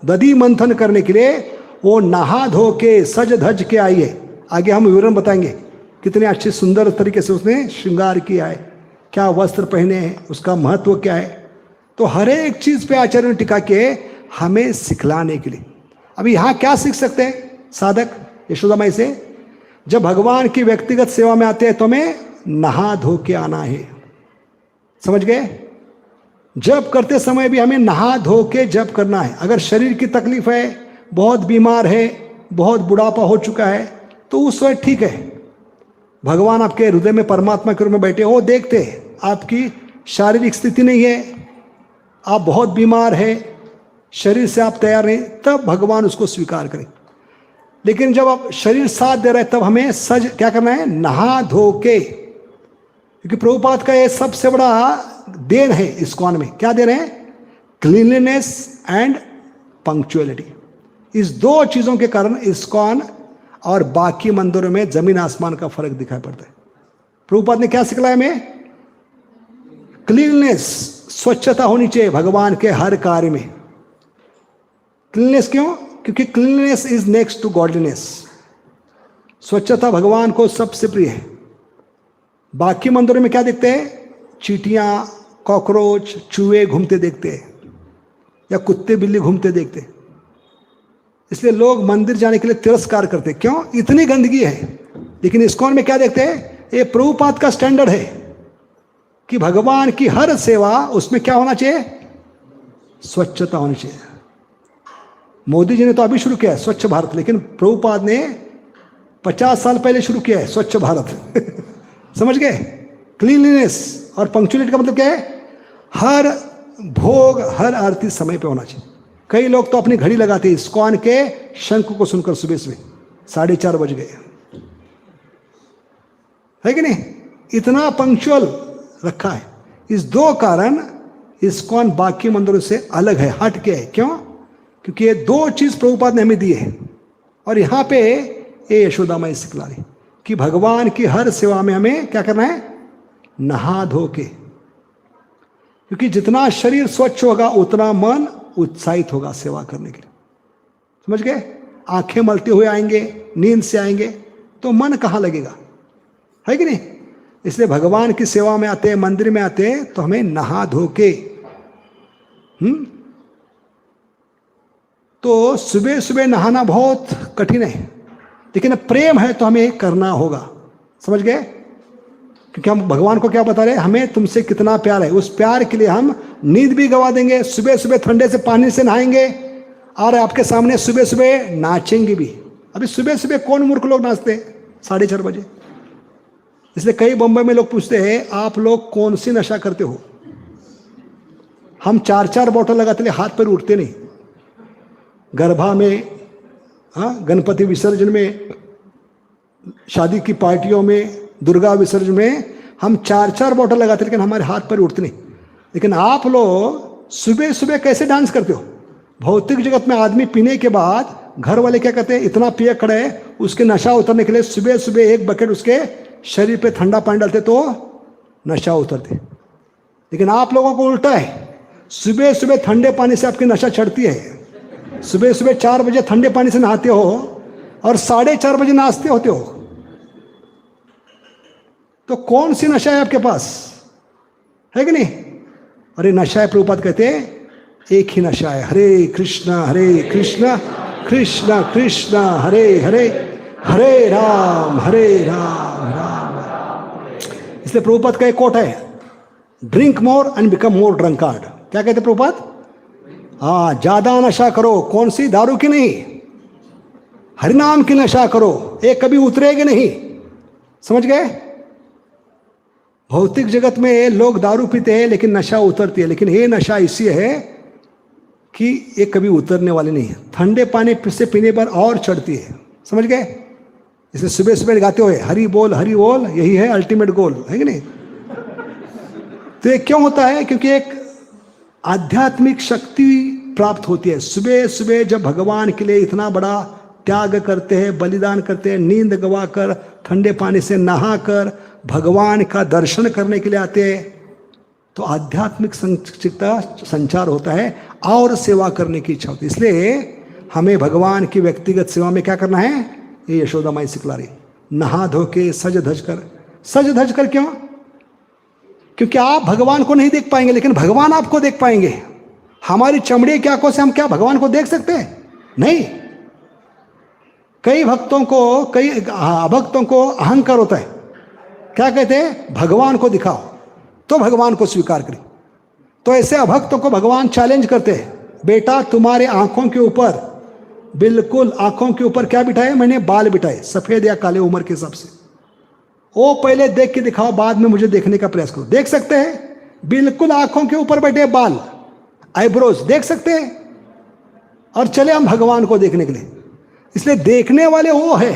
दधी मंथन करने के लिए वो नहा धो के सज धज के आई है। आगे हम विवरण बताएंगे कितने अच्छे सुंदर तरीके से उसने श्रृंगार किया है, क्या वस्त्र पहने हैं, उसका महत्व क्या है। तो हर एक चीज पे आचार्य ने टिका के हमें सिखलाने के लिए। अभी यहाँ क्या सीख सकते हैं साधक यशोदा माई से? जब भगवान की व्यक्तिगत सेवा में आते हैं तो हमें नहा धो के आना है। समझ गए? जब करते समय भी हमें नहा धो के जब करना है। अगर शरीर की तकलीफ है, बहुत बीमार है, बहुत बुढ़ापा हो चुका है, तो उस वक्त ठीक है, भगवान आपके हृदय में परमात्मा के रूप में बैठे हो, देखते हैं आपकी शारीरिक स्थिति नहीं है, आप बहुत बीमार है, शरीर से आप तैयार नहीं, तब भगवान उसको स्वीकार करें। लेकिन जब आप शरीर साथ दे रहे तब हमें सज क्या करना है? नहा धो के। क्योंकि प्रभुपाद का ये सबसे बड़ा देन है इस्कॉन में। क्या दे रहे हैं? Cleanliness and punctuality. इस 2 चीजों के कारण इस्कॉन और बाकी मंदिरों में जमीन आसमान का फर्क दिखाई पड़ता है। प्रभुपाद ने क्या सिखलाया हमें? क्लीननेस, स्वच्छता होनी चाहिए भगवान के हर कार्य में। क्लीननेस क्यों? क्योंकि cleanness is next to godliness. स्वच्छता भगवान को सबसे प्रिय है। बाकी मंदिरों में क्या देखते हैं? चींटियां, कॉकरोच, चूहे घूमते देखते हैं, या कुत्ते बिल्ली घूमते देखते हैं। इसलिए लोग मंदिर जाने के लिए तिरस्कार करते हैं। क्यों? इतनी गंदगी है। लेकिन इस्कॉन में क्या देखते हैं? ये प्रभुपाद का स्टैंडर्ड है कि भगवान की हर सेवा उसमें क्या होना चाहिए? स्वच्छता होनी चाहिए। मोदी जी ने तो अभी शुरू किया है स्वच्छ भारत, लेकिन प्रभुपाद ने 50 साल पहले शुरू किया है स्वच्छ भारत। समझ गए? क्लीनलीनेस और पंक्चुअलिटी का मतलब क्या है? हर भोग, हर आरती समय पे होना चाहिए। कई लोग तो अपनी घड़ी लगाते हैं इस्कॉन के शंख को सुनकर, सुबह सुबह 4:30 बज गए, है कि नहीं? इतना पंक्चुअल रखा है। इस 2 कारण इस्कॉन बाकी मंदिरों से अलग है, हट के है। क्यों? क्योंकि ये 2 चीज प्रभुपाद ने हमें दी है। और यहाँ पे ये यशोदा माई सिखला रही कि भगवान की हर सेवा में हमें क्या करना है? नहा धो के। क्योंकि जितना शरीर स्वच्छ होगा उतना मन उत्साहित होगा सेवा करने के लिए। समझ गए? आंखें मलते हुए आएंगे, नींद से आएंगे, तो मन कहाँ लगेगा, है कि नहीं? इसलिए भगवान की सेवा में आते हैं, मंदिर में आते हैं, तो हमें नहा धो के। तो सुबह सुबह नहाना बहुत कठिन है, लेकिन प्रेम है तो हमें करना होगा। समझ गए? क्योंकि हम भगवान को क्या बता रहे हैं? हमें तुमसे कितना प्यार है। उस प्यार के लिए हम नींद भी गवा देंगे, सुबह सुबह ठंडे से पानी से नहाएंगे, और आपके सामने सुबह सुबह नाचेंगे भी। अभी सुबह सुबह कौन मूर्ख लोग नाचते हैं 4:30 बजे? इसलिए कई बम्बई में लोग पूछते हैं आप लोग कौन सी नशा करते हो? हम 4-4 बोतल लगाते, हाथ पर उठते नहीं। गर्भा में हाँ, गणपति विसर्जन में, शादी की पार्टियों में, दुर्गा विसर्जन में हम 4-4 बॉटल लगाते, लेकिन हमारे हाथ पर उठते नहीं। लेकिन आप लोग सुबह सुबह कैसे डांस करते हो? भौतिक जगत में आदमी पीने के बाद घर वाले क्या कहते हैं, इतना पिए खड़े है, उसके नशा उतरने के लिए सुबह सुबह 1 बकेट उसके शरीर पे ठंडा पानी डालते तो नशा उतरते। लेकिन आप लोगों को उल्टा है, सुबह सुबह ठंडे पानी से आपकी नशा चढ़ती है। सुबह सुबह 4 बजे ठंडे पानी से नहाते हो और 4:30 बजे नाचते होते हो। तो कौन सी नशा है आपके पास, है कि नहीं? अरे नशा है, प्रभुपाद कहते हैं एक ही नशा है, हरे कृष्णा कृष्ण कृष्ण हरे हरे, हरे राम राम राम। इसलिए प्रभुपाद का एक कोट है, drink more and become more drunkard. क्या कहते प्रभुपाद? हाँ, ज्यादा नशा करो। कौन सी? दारू की नहीं, हरिनाम की नशा करो, ये कभी उतरेगी नहीं। समझ गए? भौतिक जगत में लोग दारू पीते हैं लेकिन नशा उतरती है, लेकिन ये नशा इसी है कि ये कभी उतरने वाली नहीं है। ठंडे पानी से पीने पर और चढ़ती है। समझ गए? इसे सुबह सुबह गाते हुए हरि बोल, यही है अल्टीमेट गोल, है कि नहीं? तो ये क्यों होता है? क्योंकि एक आध्यात्मिक शक्ति प्राप्त होती है। सुबह सुबह जब भगवान के लिए इतना बड़ा त्याग करते हैं, बलिदान करते हैं, नींद गवाकर, ठंडे पानी से नहाकर भगवान का दर्शन करने के लिए आते हैं, तो आध्यात्मिक संचार होता है और सेवा करने की इच्छा होती है। इसलिए हमें भगवान की व्यक्तिगत सेवा में क्या करना है? ये यशोदा माई सिखला रही, नहा धो के सज धज कर। सज धज कर क्यों? क्योंकि आप भगवान को नहीं देख पाएंगे, लेकिन भगवान आपको देख पाएंगे। हमारी चमड़ी की आंखों से हम क्या भगवान को देख सकते हैं? नहीं। कई अभक्तों को अहंकार होता है। क्या कहते हैं? भगवान को दिखाओ तो भगवान को स्वीकार करें। तो ऐसे अभक्तों को भगवान चैलेंज करते हैं, बेटा तुम्हारे आंखों के ऊपर, बिल्कुल आंखों के ऊपर क्या बिठाए? मैंने बाल बिठाए, सफेद या काले उम्र के हिसाब से। वो पहले देख के दिखाओ, बाद में मुझे देखने का प्रयास करो। देख सकते हैं? बिल्कुल आंखों के ऊपर बैठे बाल, आईब्रोज देख सकते हैं? और चले हम भगवान को देखने के लिए। इसलिए देखने वाले वो है,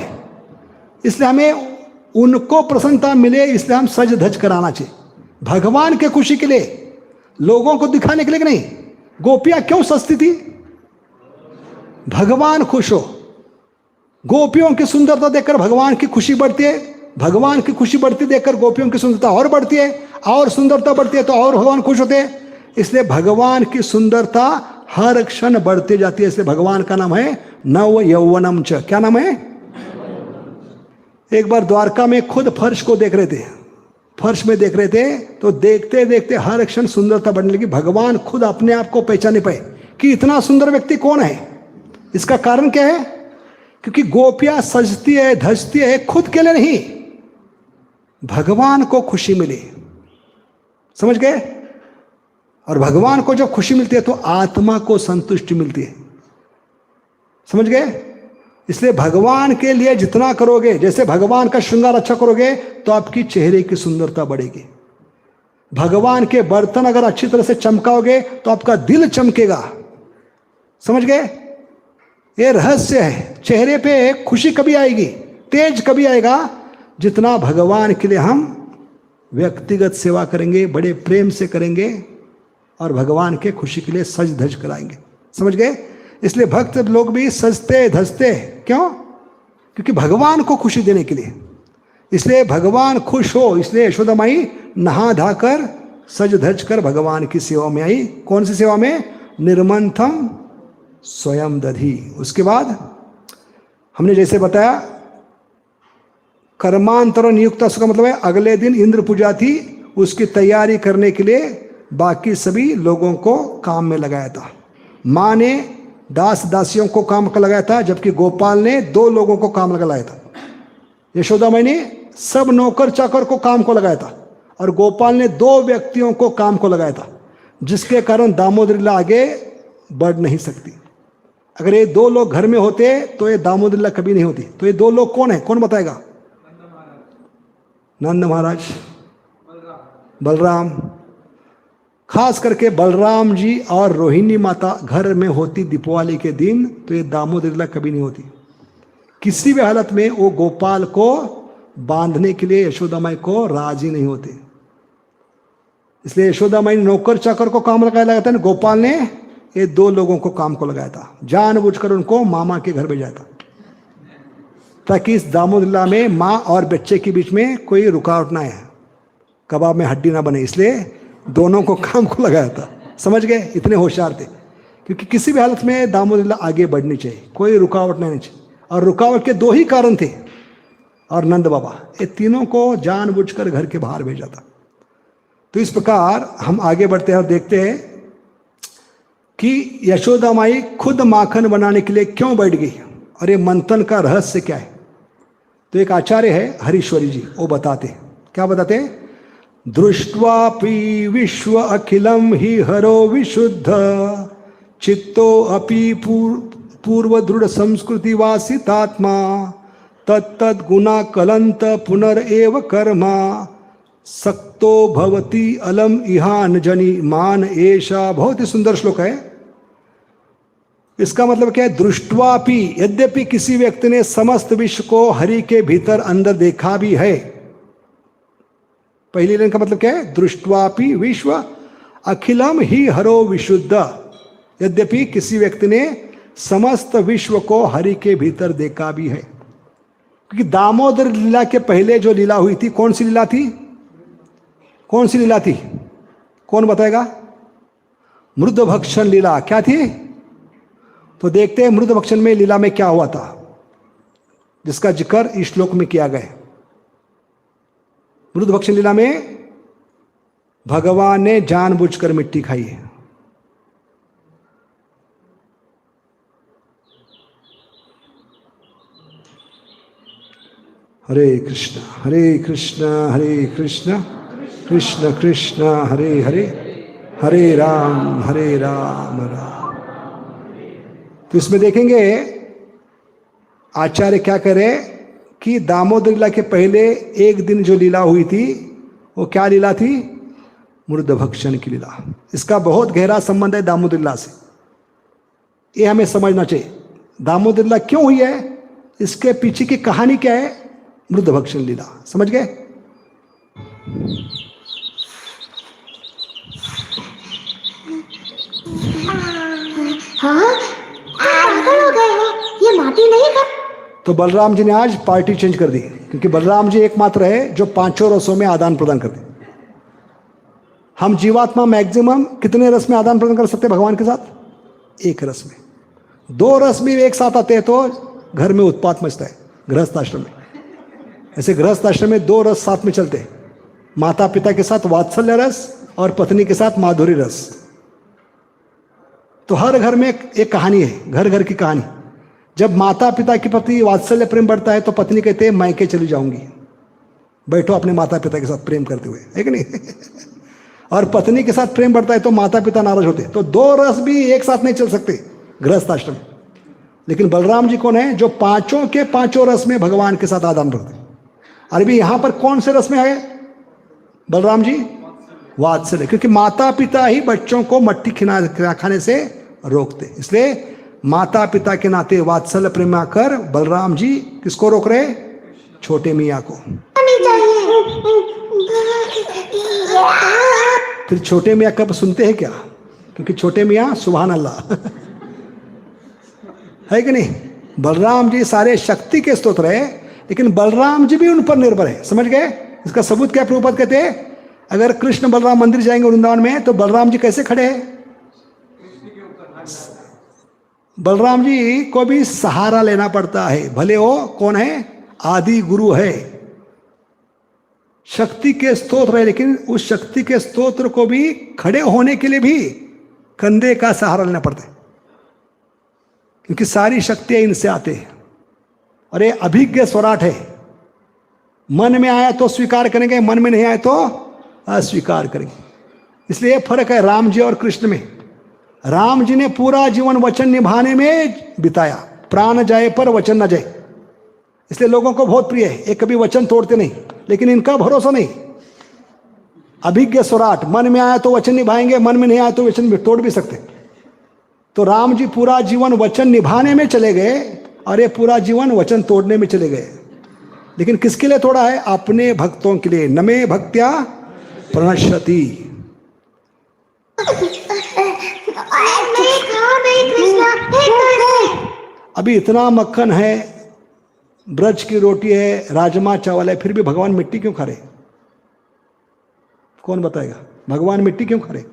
इसलिए हमें उनको प्रसन्नता मिले, इसलिए हम सज धज कराना चाहिए भगवान के खुशी के लिए, लोगों को दिखाने के लिए नहीं। गोपियां क्यों सस्ती थी? भगवान खुश हो। गोपियों की सुंदरता देखकर भगवान की खुशी बढ़ती है, भगवान की खुशी बढ़ती देखकर गोपियों की सुंदरता और बढ़ती है, और सुंदरता बढ़ती है तो और भगवान खुश होते हैं। इसलिए भगवान की सुंदरता हर क्षण बढ़ती जाती है। इसलिए भगवान का नाम है नव यौवनम च। क्या नाम है? एक बार द्वारका में खुद फर्श को देख रहे थे, फर्श में देख रहे थे, तो देखते देखते हर क्षण सुंदरता बढ़ने लगी। भगवान खुद अपने आप को पहचान नहीं पाए कि इतना सुंदर व्यक्ति कौन है। इसका कारण क्या है? क्योंकि गोपियां सजती है, धजती है खुद के लिए नहीं, भगवान को खुशी मिली। समझ गए? और भगवान को जब खुशी मिलती है तो आत्मा को संतुष्टि मिलती है। समझ गए? इसलिए भगवान के लिए जितना करोगे, जैसे भगवान का श्रृंगार अच्छा करोगे तो आपकी चेहरे की सुंदरता बढ़ेगी। भगवान के बर्तन अगर अच्छी तरह से चमकाओगे तो आपका दिल चमकेगा। समझ गए? ये रहस्य है। चेहरे पे खुशी कभी आएगी, तेज कभी आएगा, जितना भगवान के लिए हम व्यक्तिगत सेवा करेंगे, बड़े प्रेम से करेंगे और भगवान के खुशी के लिए सज धज कराएंगे। समझ गए? इसलिए भक्त लोग भी सजते धजते, क्यों? क्योंकि भगवान को खुशी देने के लिए। इसलिए भगवान खुश हो, इसलिए यशोदा माई नहा धाकर सज धज कर भगवान की सेवा में आई। कौन सी सेवा में? निर्मंथम स्वयं दधी। उसके बाद हमने जैसे बताया कर्मांतर नियुक्त, उसका मतलब है अगले दिन इंद्र पूजा थी, उसकी तैयारी करने के लिए बाकी सभी लोगों को काम में लगाया था। माँ ने दास दासियों को काम का लगाया था, जबकि गोपाल ने 2 लोगों को काम लगाया था। यशोदा माई ने सब नौकर चाकर को काम को लगाया था और गोपाल ने 2 व्यक्तियों को काम को लगाया था, जिसके कारण दामोदर लीला आगे बढ़ नहीं सकती। अगर ये 2 लोग घर में होते तो ये दामोदर लीला कभी नहीं होती। तो ये 2 लोग कौन है? कौन बताएगा? नंद महाराज, बलराम। खास करके बलराम जी और रोहिणी माता घर में होती दीपावली के दिन, तो ये दामोदर लीला कभी नहीं होती। किसी भी हालत में वो गोपाल को बांधने के लिए यशोदा माई को राजी नहीं होते। इसलिए यशोदा माई ने नौकर चाकर को काम लगाया था, गोपाल ने ये दो लोगों को काम को लगाया था, जानबूझकर उनको मामा के घर भेजा था, ताकि इस दामोदर लीला में माँ और बच्चे के बीच में कोई रुकावट ना आए, कबाब में हड्डी ना बने। इसलिए दोनों को काम को लगाया था। समझ गए? इतने होशियार थे, क्योंकि किसी भी हालत में दामोदर लीला आगे बढ़नी चाहिए, कोई रुकावट नहीं चाहिए। और रुकावट के दो ही कारण थे, और नंद बाबा, ये तीनों को जानबूझकर घर के बाहर भेजा था। तो इस प्रकार हम आगे बढ़ते हैं और देखते हैं कि यशोदा माई खुद माखन बनाने के लिए क्यों बैठ गई, और ये मंथन का रहस्य क्या है। तो एक आचार्य है हरीश्वरी जी, वो बताते, क्या बताते? दृष्ट्वापि विश्व अखिलम ही हरो विशुद्ध चित्तो अपि पूर्व दृढ़ संस्कृति वासितात्मा तत्तद गुना कलंत पुनरेव कर्मा सक्तो भवति अलम इहान जनी मान ऐशा। बहुत ही सुंदर श्लोक है। इसका मतलब क्या है? दृष्टवापि, यद्यपि किसी व्यक्ति ने समस्त विश्व को हरि के भीतर अंदर देखा भी है। पहली लाइन का मतलब क्या है? दृष्टवापि विश्व अखिलम ही हरो विशुद्ध, यद्यपि किसी व्यक्ति ने समस्त विश्व को हरि के भीतर देखा भी है। क्योंकि दामोदर लीला के पहले जो लीला हुई थी, कौन सी लीला थी? कौन सी लीला थी? कौन बताएगा? मृद भक्षण लीला। क्या थी? तो देखते हैं मृद भक्षण में लीला में क्या हुआ था, जिसका जिक्र इस श्लोक में किया गया है। मृद भक्षण लीला में भगवान ने जानबूझकर मिट्टी खाई है। हरे कृष्ण हरे कृष्ण कृष्ण कृष्ण हरे हरे, हरे राम राम। तो इसमें देखेंगे आचार्य क्या करे कि दामोदर लीला के पहले एक दिन जो लीला हुई थी, वो क्या लीला थी? मृद भक्षण की लीला। इसका बहुत गहरा संबंध है दामोदर लीला से, ये हमें समझना चाहिए। दामोदर लीला क्यों हुई है, इसके पीछे की कहानी क्या है? मृद भक्षण लीला। समझ गए? हाँ, पागल हो गए हो, ये माटी नहीं कर। तो बलराम जी ने आज पार्टी चेंज कर दी, क्योंकि बलराम जी एकमात्र है जो पांचों रसों में आदान प्रदान करते। हम जीवात्मा मैक्सिमम कितने रस में आदान प्रदान कर सकते हैं भगवान के साथ? एक रस में। दो रस भी एक साथ आते हैं तो घर में उत्पात मचता है। गृहस्थ आश्रम में ऐसे, गृहस्थ आश्रम में दो रस साथ में चलते हैं, माता पिता के साथ वात्सल्य रस और पत्नी के साथ माधुरी रस। तो हर घर में एक कहानी है, घर घर की कहानी। जब माता पिता के प्रति वात्सल्य प्रेम बढ़ता है तो पत्नी कहते हैं मायके चली जाऊंगी, बैठो अपने माता पिता के साथ प्रेम करते हुए, है कि नहीं? और पत्नी के साथ प्रेम बढ़ता है तो माता पिता नाराज होते। तो दो रस भी एक साथ नहीं चल सकते गृहस्थ आश्रम। लेकिन बलराम जी कौन है? जो पांचों के पांचों रस में भगवान के साथ आदान रखते। अरे भी यहां पर कौन से रस में आए बलराम जी? वात्सल्य। क्योंकि माता पिता ही बच्चों को मट्टी खाने से रोकते, इसलिए माता पिता के नाते वात्सल्य प्रेम आकर बलराम जी किसको रोक रहे? छोटे मियाँ को। फिर छोटे मियाँ कब सुनते हैं क्या? क्योंकि छोटे मियाँ सुभान अल्लाह है कि नहीं? बलराम जी सारे शक्ति के स्तोत्र है, लेकिन बलराम जी भी उन पर निर्भर है। समझ गए? इसका सबूत क्या? प्रभुपाद कहते हैं अगर कृष्ण बलराम मंदिर जाएंगे वृंदावन में तो बलराम जी कैसे खड़े हैं? बलराम जी को भी सहारा लेना पड़ता है, भले वो कौन है? आदि गुरु है, शक्ति के स्तोत्र है, लेकिन उस शक्ति के स्तोत्र को भी खड़े होने के लिए भी कंधे का सहारा लेना पड़ता है, क्योंकि सारी शक्तियां इनसे आते हैं। और ये अभिज्ञ स्वराट है, मन में आया तो स्वीकार करेंगे, मन में नहीं आया तो अस्वीकार करेंगे। इसलिए फर्क है राम जी और कृष्ण में। राम जी ने पूरा जीवन वचन निभाने में बिताया, प्राण जाए पर वचन न जाए, इसलिए लोगों को बहुत प्रिय है। ये कभी वचन तोड़ते नहीं, लेकिन इनका भरोसा नहीं। अभिज्ञ स्वराट, मन में आया तो वचन निभाएंगे, मन में नहीं आया तो वचन तोड़ भी सकते। तो राम जी पूरा जीवन वचन निभाने में चले गए और ये पूरा जीवन वचन तोड़ने में चले गए। लेकिन किसके लिए तोड़ा है? अपने भक्तों के लिए। नमे भक्त्या प्रणश्यति। नहीं कृष्णा, अभी इतना मक्खन है, ब्रज की रोटी है, राजमा चावल है, फिर भी भगवान मिट्टी क्यों खा रहे? कौन बताएगा? भगवान मिट्टी क्यों खा रहे?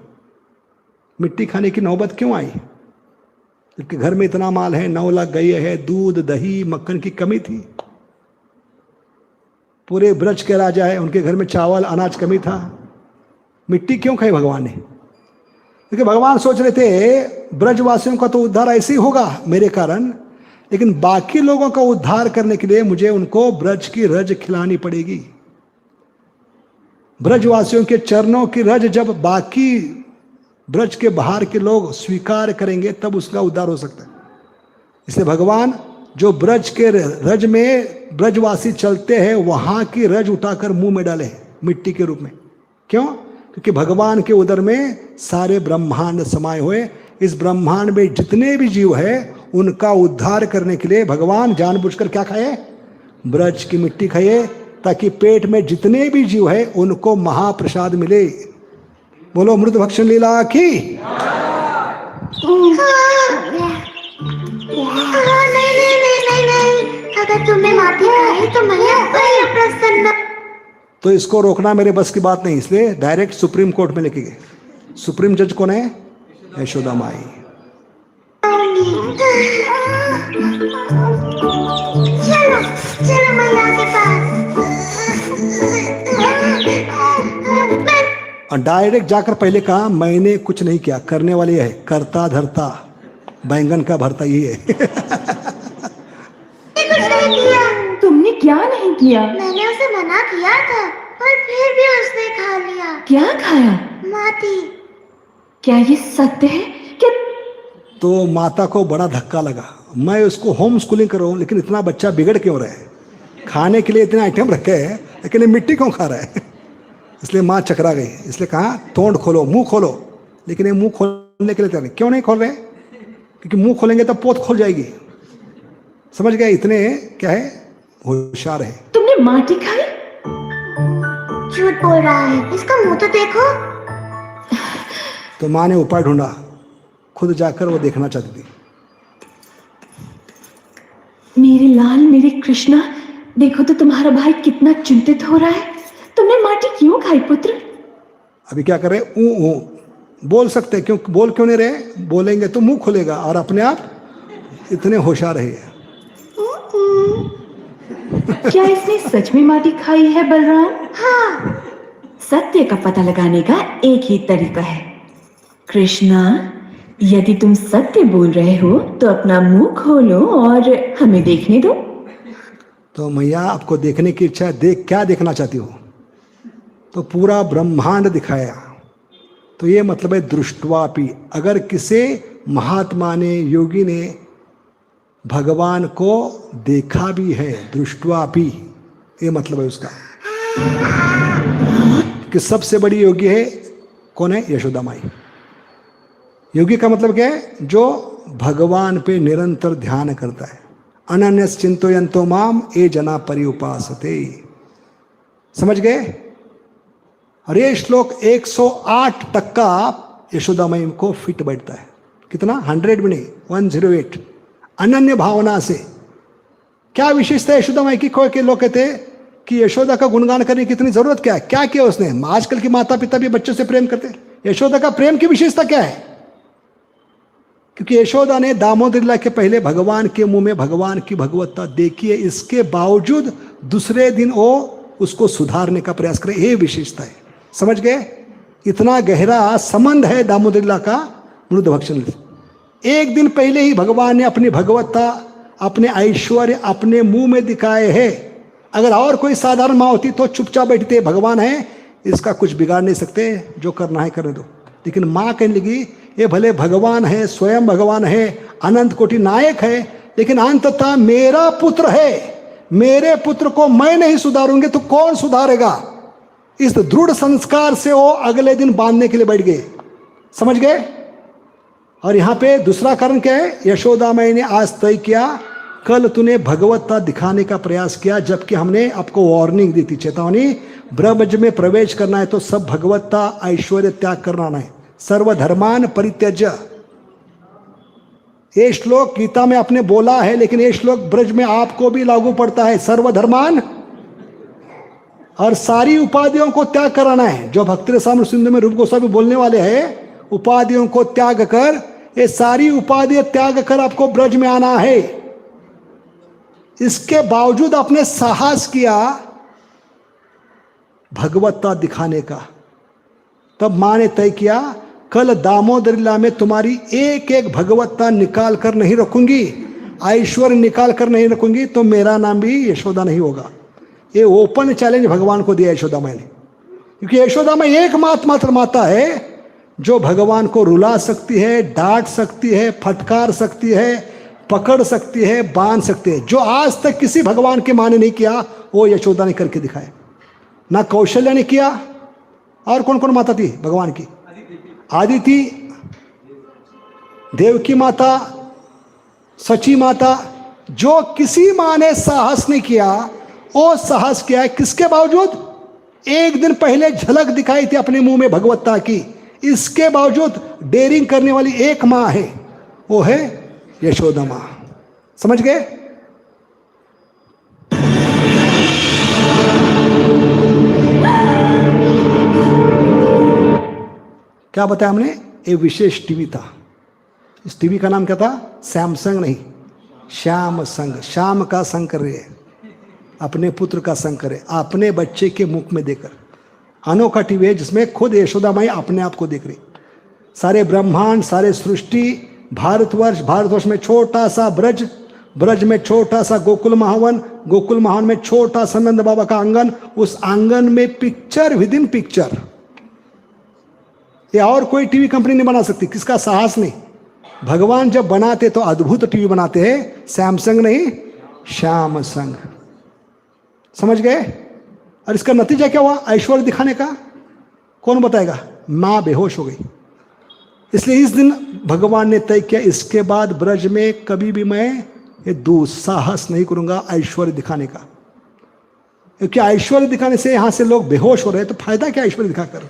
मिट्टी खाने की नौबत क्यों आई? क्योंकि घर में इतना माल है, 9 लाख गई है, दूध दही मक्खन की कमी थी। पूरे ब्रज के राजा है, उनके घर में चावल अनाज कमी था। मिट्टी क्यों खाई भगवान ने? क्योंकि भगवान सोच रहे थे ब्रजवासियों का तो उद्धार ऐसे ही होगा मेरे कारण, लेकिन बाकी लोगों का उद्धार करने के लिए मुझे उनको ब्रज की रज खिलानी पड़ेगी। ब्रजवासियों के चरणों की रज जब बाकी ब्रज के बाहर के लोग स्वीकार करेंगे तब उसका उद्धार हो सकता है। इसलिए भगवान जो ब्रज के रज में ब्रजवासी चलते हैं वहां की रज उठाकर मुंह में डाले मिट्टी के रूप में। क्यों? क्योंकि भगवान के उदर में सारे ब्रह्मांड समाये हुए। इस ब्रह्मांड में जितने भी जीव है उनका उद्धार करने के लिए भगवान जानबूझकर क्या खाए? ब्रज की मिट्टी खाए, ताकि पेट में जितने भी जीव है उनको महाप्रसाद मिले। बोलो मृद भक्षण लीला की। नहीं, अगर तुमने माटी खाई तो मैया बड़ी प्रसन्न। तो इसको रोकना मेरे बस की बात नहीं, इसलिए डायरेक्ट सुप्रीम कोर्ट में लेके गए। सुप्रीम जज कौन है? यशोदा माई। चलो चलो मैया के पास। और डायरेक्ट जाकर पहले कहा मैंने कुछ नहीं किया, करने वाली है करता धरता बैंगन का भरता ही है। कुछ नहीं किया। तुमने क्या नहीं किया? मैंने उसे मना किया था पर फिर भी उसने खा लिया। क्या खाया? माटी। क्या ये सत्य है? क्या तो माता को बड़ा धक्का लगा। मैं उसको होम स्कूलिंग कर रहा हूँ, लेकिन इतना बच्चा बिगड़ क्यों रहा है? खाने के लिए इतने आइटम रखे हैं, लेकिन ये मिट्टी क्यों खा रहा है? इसलिए माँ चकरा गई। इसलिए कहा तोंड खोलो, मुंह खोलो। लेकिन ये मुंह खोलने के लिए तैयार नहीं। क्यों नहीं खोल रहे? क्योंकि मुंह खोलेंगे तो पोत खोल जाएगी। समझ गए? इतने क्या है, होशियार है। तुमने माटी खाई? झूठ बोल रहा है, इसका मुंह तो देखो। तो माँ ने उपाय ढूंढा, खुद जाकर वो देखना चाहती थी। मेरे लाल, मेरे कृष्णा, देखो तो तुम्हारा भाई कितना चिंतित हो रहा है। तुमने माटी क्यों खाई पुत्र? अभी क्या कर रहे? ऊ बोल सकते, क्यों बोल क्यों नहीं रहे? बोलेंगे तो मुंह खुलेगा, और अपने आप इतने होशियार है। क्या इसने सच में माटी खाई है बलराम? हाँ। सत्य का पता लगाने का एक ही तरीका है। कृष्णा, यदि तुम सत्य बोल रहे हो तो अपना मुंह खोलो और हमें देखने दो। तो मैया आपको देखने की इच्छा है, क्या देखना चाहती हो? तो पूरा ब्रह्मांड दिखाया। तो ये मतलब है दृष्टवापि। अगर किसी महात्मा ने, योगी ने भगवान को देखा भी है, दृष्टवापि, ये मतलब है उसका कि सबसे बड़ी योगी है कौन है? यशोदा माई। योगी का मतलब क्या है? जो भगवान पे निरंतर ध्यान करता है। अनन्यस चिंतयन्तो माम ये जना पर्युपासते। समझ गए? और ये श्लोक 108% यशोदा माई को फिट बैठता है। कितना? 100 भी नहीं, 108। अनन्य भावना से। क्या विशेषता है यशोदा माई की? कोई लोग कहते कि यशोदा का गुणगान करने की इतनी जरूरत क्या है? क्या किया उसने? आजकल के माता पिता भी बच्चों से प्रेम करते हैं। यशोदा का प्रेम की विशेषता क्या है? क्योंकि यशोदा ने दामोदर लीला के पहले भगवान के मुंह में भगवान की भगवत्ता देखी है, इसके बावजूद दूसरे दिन वो उसको सुधारने का प्रयास करे। ये विशेषता है। समझ गए? इतना गहरा संबंध है दामोदर लीला का मृद भक्षण। एक दिन पहले ही भगवान ने अपनी भगवत्ता, अपने ऐश्वर्य अपने मुंह में दिखाए हैं। अगर और कोई साधारण माँ होती तो चुपचाप बैठते, भगवान है इसका कुछ बिगाड़ नहीं सकते, जो करना है करने दो। लेकिन माँ कहने लगी ये भले भगवान है, स्वयं भगवान है, अनंत कोटि नायक है, लेकिन अंततः मेरा पुत्र है। मेरे पुत्र को मैं नहीं सुधारूंगी तो कौन सुधारेगा? इस दृढ़ संस्कार से वो अगले दिन बांधने के लिए बैठ गए। समझ गए? और यहां पे दूसरा कारण क्या है? यशोदा माई ने आज तय किया कल तूने भगवत्ता दिखाने का प्रयास किया, जबकि हमने आपको वार्निंग दी थी, चेतावनी, ब्रह्मज में प्रवेश करना है तो सब भगवत्ता ऐश्वर्य त्याग करना है, सर्वधर्मान परित्यज्य। ये श्लोक गीता में आपने बोला है, लेकिन ये श्लोक ब्रज में आपको भी लागू पड़ता है, सर्वधर्मान, और सारी उपाधियों को त्याग कराना है। जो भक्ति रसामृत सिंधु में रूप गोस्वामी बोलने वाले हैं, उपाधियों को त्याग कर, ये सारी उपाधि त्याग कर आपको ब्रज में आना है। इसके बावजूद आपने साहस किया भगवत्ता दिखाने का। तब मां ने तय किया, कल दामोदर लीला में तुम्हारी एक एक भगवत्ता निकाल कर नहीं रखूंगी, ऐश्वर्य निकाल कर नहीं रखूंगी, तो मेरा नाम भी यशोदा नहीं होगा। ये ओपन चैलेंज भगवान को दिया यशोदा माँ ने, क्योंकि यशोदा माँ एकमात्र माता है जो भगवान को रुला सकती है, डांट सकती है, फटकार सकती है, पकड़ सकती है, बांध सकती है। जो आज तक किसी भगवान के माँ ने नहीं किया, वो यशोदा ने करके दिखाया। ना कौशल्या ने किया, और कौन कौन माता थी भगवान की? आदिति, देवकी माता, सची माता, जो किसी माँ ने साहस नहीं किया, वो साहस किया है। किसके बावजूद? एक दिन पहले झलक दिखाई थी अपने मुंह में भगवत्ता की, इसके बावजूद डेयरिंग करने वाली एक माँ है, वो है यशोदा माँ। समझ गए? क्या बताया हमने? एक विशेष टीवी था। इस टीवी का नाम क्या था? सैमसंग नहीं, श्याम संग। श्याम का संग कर रहे हैं, अपने पुत्र का संग करे, अपने बच्चे के मुख में देकर। अनोखा टीवी है जिसमें खुद यशोदा माई अपने आप को देख रही। सारे ब्रह्मांड, सारे सृष्टि, भारतवर्ष में छोटा सा ब्रज, ब्रज में छोटा सा गोकुल महावन, गोकुल महावन में छोटा सा नंद बाबा का आंगन, उस आंगन में पिक्चर विद इन पिक्चर। ये और कोई टीवी कंपनी नहीं बना सकती, किसका साहस नहीं। भगवान जब बनाते तो अद्भुत टीवी बनाते हैं, सैमसंग नहीं, श्याम संग। समझ गए? और इसका नतीजा क्या हुआ ऐश्वर्य दिखाने का? कौन बताएगा? मां बेहोश हो गई। इसलिए इस दिन भगवान ने तय किया, इसके बाद ब्रज में कभी भी मैं ये दुस्साहस नहीं करूंगा ऐश्वर्य दिखाने का। क्योंकि ऐश्वर्य दिखाने से यहां से लोग बेहोश हो रहे हैं, तो फायदा क्या ऐश्वर्य दिखाकर?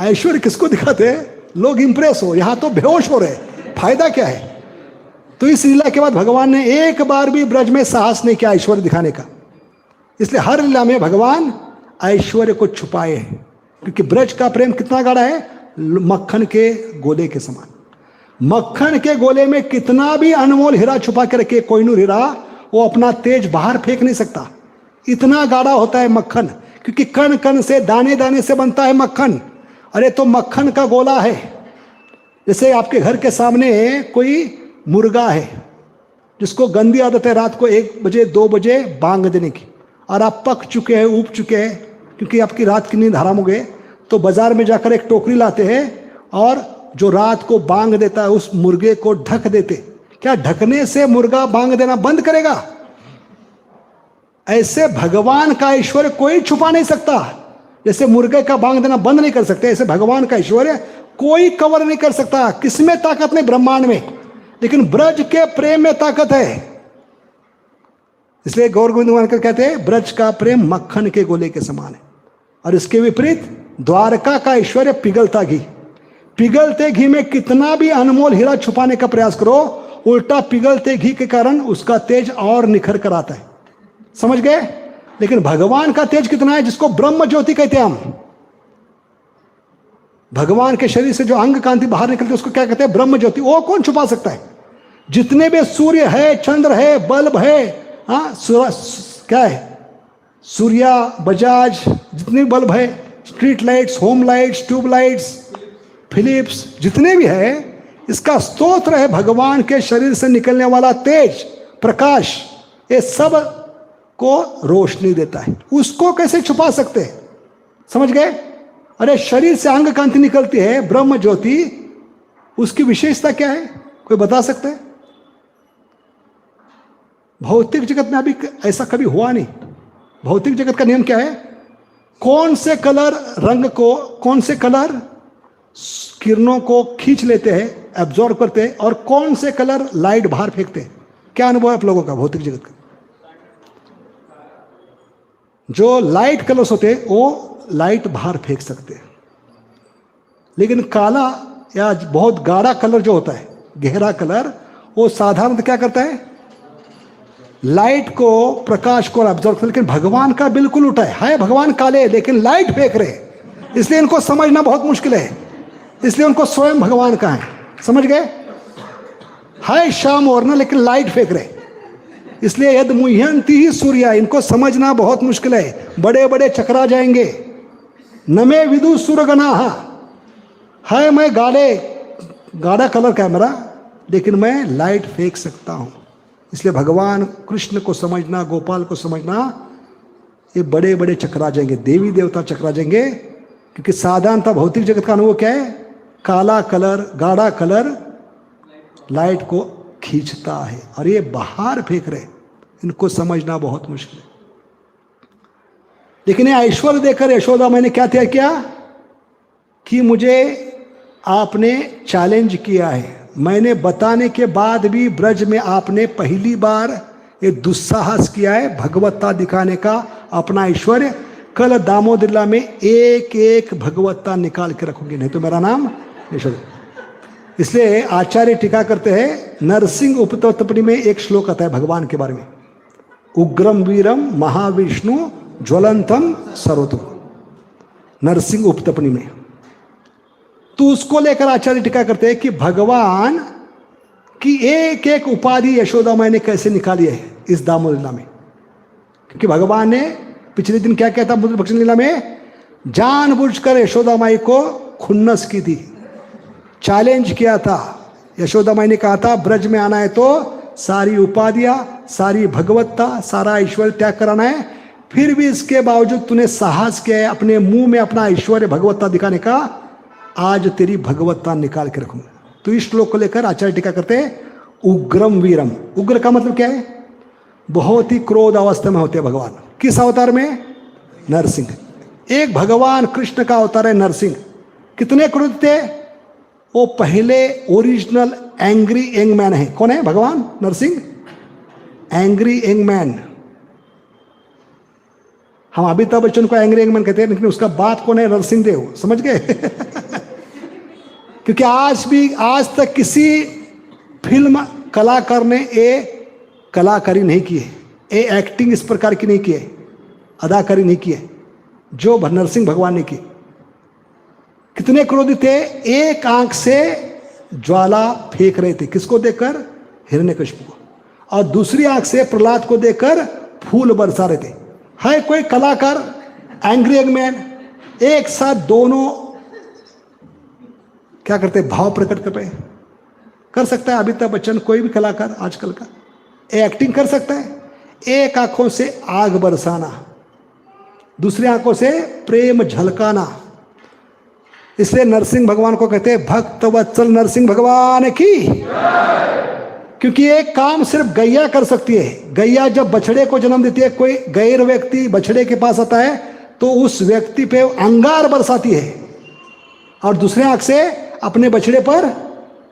ऐश्वर्य किसको दिखाते हैं? लोग इंप्रेस हो, यहां तो बेहोश हो रहे, फायदा क्या है? तो इस लीला के बाद भगवान ने एक बार भी ब्रज में साहस नहीं किया ऐश्वर्य दिखाने का। इसलिए हर लीला में भगवान ऐश्वर्य को छुपाए हैं, क्योंकि ब्रज का प्रेम कितना गाढ़ा है? मक्खन के गोले के समान। मक्खन के गोले में कितना भी अनमोल हीरा छुपा के रखे, कोहिनूर हीरा, वो अपना तेज बाहर फेंक नहीं सकता। इतना गाढ़ा होता है मक्खन, क्योंकि कण कण से, दाने दाने से बनता है मक्खन। अरे तो मक्खन का गोला है। जैसे आपके घर के सामने कोई मुर्गा है जिसको गंदी आदत है रात को 1 बजे 2 बजे बांग देने की, और आप पक चुके हैं, ऊब चुके हैं, क्योंकि आपकी रात की नींद हराम हो गए, तो बाजार में जाकर एक टोकरी लाते हैं और जो रात को बांग देता है उस मुर्गे को ढक देते। क्या ढकने से मुर्गा बांग देना बंद करेगा? ऐसे भगवान का ऐश्वर्य कोई छुपा नहीं सकता। जैसे मुर्गे का बांग देना बंद नहीं कर सकते, ऐसे भगवान का ऐश्वर्य कोई कवर नहीं कर सकता। किसमें ताकत नहीं? ब्रह्मांड में। लेकिन ब्रज के प्रेम में ताकत है। इसलिए गौर गोविंद मानकर कहते हैं ब्रज का प्रेम मक्खन के गोले के समान है। और इसके विपरीत द्वारका का ऐश्वर्य पिघलता घी। पिघलते घी में कितना भी अनमोल हीरा छुपाने का प्रयास करो, उल्टा पिघलते घी के कारण उसका तेज और निखर कर आता है। समझ गए? लेकिन भगवान का तेज कितना है, जिसको ब्रह्म ज्योति कहते हैं हम। भगवान के शरीर से जो अंग कांति बाहर निकलती है उसको क्या कहते हैं? ब्रह्म ज्योति। वो कौन छुपा सकता है? जितने भी सूर्य है, चंद्र है, बल्ब है, क्या है, सूर्या, बजाज, जितने भी बल्ब है, street lights, home lights, tube lights, Philips, जितने भी है, इसका स्तोत्र है भगवान के शरीर से निकलने वाला तेज, प्रकाश। ये सब को रोशनी देता है। उसको कैसे छुपा सकते हैं? समझ गए? अरे शरीर से अंग कांति निकलती है, ब्रह्म ज्योति, उसकी विशेषता क्या है? कोई बता सकते हैं? भौतिक जगत में अभी ऐसा कभी हुआ नहीं। भौतिक जगत का नियम क्या है? कौन से कलर रंग को, कौन से कलर किरणों को खींच लेते हैं, एब्जॉर्ब करते हैं, और कौन से कलर लाइट बाहर फेंकते हैं? क्या अनुभव है आप लोगों का भौतिक जगत का? जो लाइट कलर्स होते हैं वो लाइट बाहर फेंक सकते हैं, लेकिन काला या बहुत गाढ़ा कलर जो होता है, गहरा कलर, वो साधारणतः क्या करता है? लाइट को, प्रकाश को एब्जॉर्ब करता है। लेकिन भगवान का बिल्कुल उल्टा है। भगवान काले हैं लेकिन लाइट फेंक रहे हैं, इसलिए इनको समझना बहुत मुश्किल है। इसलिए उनको स्वयं भगवान का है, समझ गए? हाय श्याम वर्ण लेकिन लाइट फेंक रहे, इसलिए यद मुह्यंती ही सूर्या, इनको समझना बहुत मुश्किल है। बड़े बड़े चकरा जाएंगे। नमे विदु सुरगना, है मैं गाढ़ा कलर का है मेरा, लेकिन मैं लाइट फेंक सकता हूं। इसलिए भगवान कृष्ण को समझना, गोपाल को समझना, ये बड़े बड़े चकरा जाएंगे, देवी देवता चकरा जाएंगे। क्योंकि साधारणतः भौतिक जगत का अनुभव क्या है? काला कलर, गाढ़ा कलर लाइट को खींचता है, और ये बाहर फेंक रहे, इनको समझना बहुत मुश्किल है। लेकिन ये ऐश्वर्य देकर यशोदा मैंने क्या तय किया कि मुझे आपने चैलेंज किया है। मैंने बताने के बाद भी ब्रज में आपने पहली बार ये दुस्साहस किया है भगवत्ता दिखाने का, अपना ऐश्वर्य। कल दामोदरला में एक एक भगवत्ता निकाल के रखूंगी, नहीं तो मेरा नाम यशोदा। इसलिए आचार्य टीका करते हैं, नरसिंह उपतत्वनि में एक श्लोक आता है भगवान के बारे में, उग्रम वीरम महाविष्णु ज्वलंतम सर्वतो, नरसिंह उपतत्वनि में। तो उसको लेकर आचार्य टीका करते हैं कि भगवान की एक एक उपाधि यशोदा माई ने कैसे निकाली है इस दामोदर लीला में। क्योंकि भगवान ने पिछले दिन क्या कहता बुद्ध भक्षण लीला में, जानबूझकर यशोदा माई को खुन्नस की थी, चैलेंज किया था। यशोदा माई ने कहा था ब्रज में आना है तो सारी उपाधियां, सारी भगवत्ता, सारा ऐश्वर्य त्याग कराना है। फिर भी इसके बावजूद तूने साहस किया है अपने मुंह में अपना ऐश्वर्य भगवत्ता दिखाने का, आज तेरी भगवत्ता निकाल के रखूंगा। तो इस श्लोक को लेकर आचार्य टीका करते हैं, उग्रम वीरम। उग्र का मतलब क्या है? बहुत ही क्रोध अवस्था में होते हैं भगवान। किस अवतार में? नरसिंह। एक भगवान कृष्ण का अवतार है नरसिंह। कितने क्रोध थे? वो पहले ओरिजिनल एंग्री यंग मैन है। कौन है भगवान नरसिंह? Angry young man. हम अमिताभ बच्चन को एंग्री यंग मैन कहते हैं, लेकिन उसका बाप कौन है? नरसिंह देव। समझ गए? क्योंकि आज तक किसी फिल्म कलाकार ने ये कलाकारी नहीं की है, ये एक्टिंग इस प्रकार की नहीं की है, अदाकारी नहीं की है जो नरसिंह भगवान ने की। कितने क्रोधित थे? एक आंख से ज्वाला फेंक रहे थे। किसको देखकर? हिरण्यकशिपु को। और दूसरी आंख से प्रहलाद को देखकर फूल बरसा रहे थे। है कोई कलाकार, एंग्री यंग मैन, एक साथ दोनों क्या करते? भाव प्रकट कर सकता है अमिताभ बच्चन, कोई भी कलाकार आजकल का एक्टिंग कर सकता है। एक आंखों से आग बरसाना, दूसरी आंखों से प्रेम झलकाना। इसलिए नरसिंह भगवान को कहते हैं भक्त वत्सल नरसिंह भगवान की। क्योंकि ये काम सिर्फ गैया कर सकती है। गैया जब बछड़े को जन्म देती है, कोई गैर व्यक्ति बछड़े के पास आता है तो उस व्यक्ति पे अंगार बरसाती है, और दूसरे आंख से अपने बछड़े पर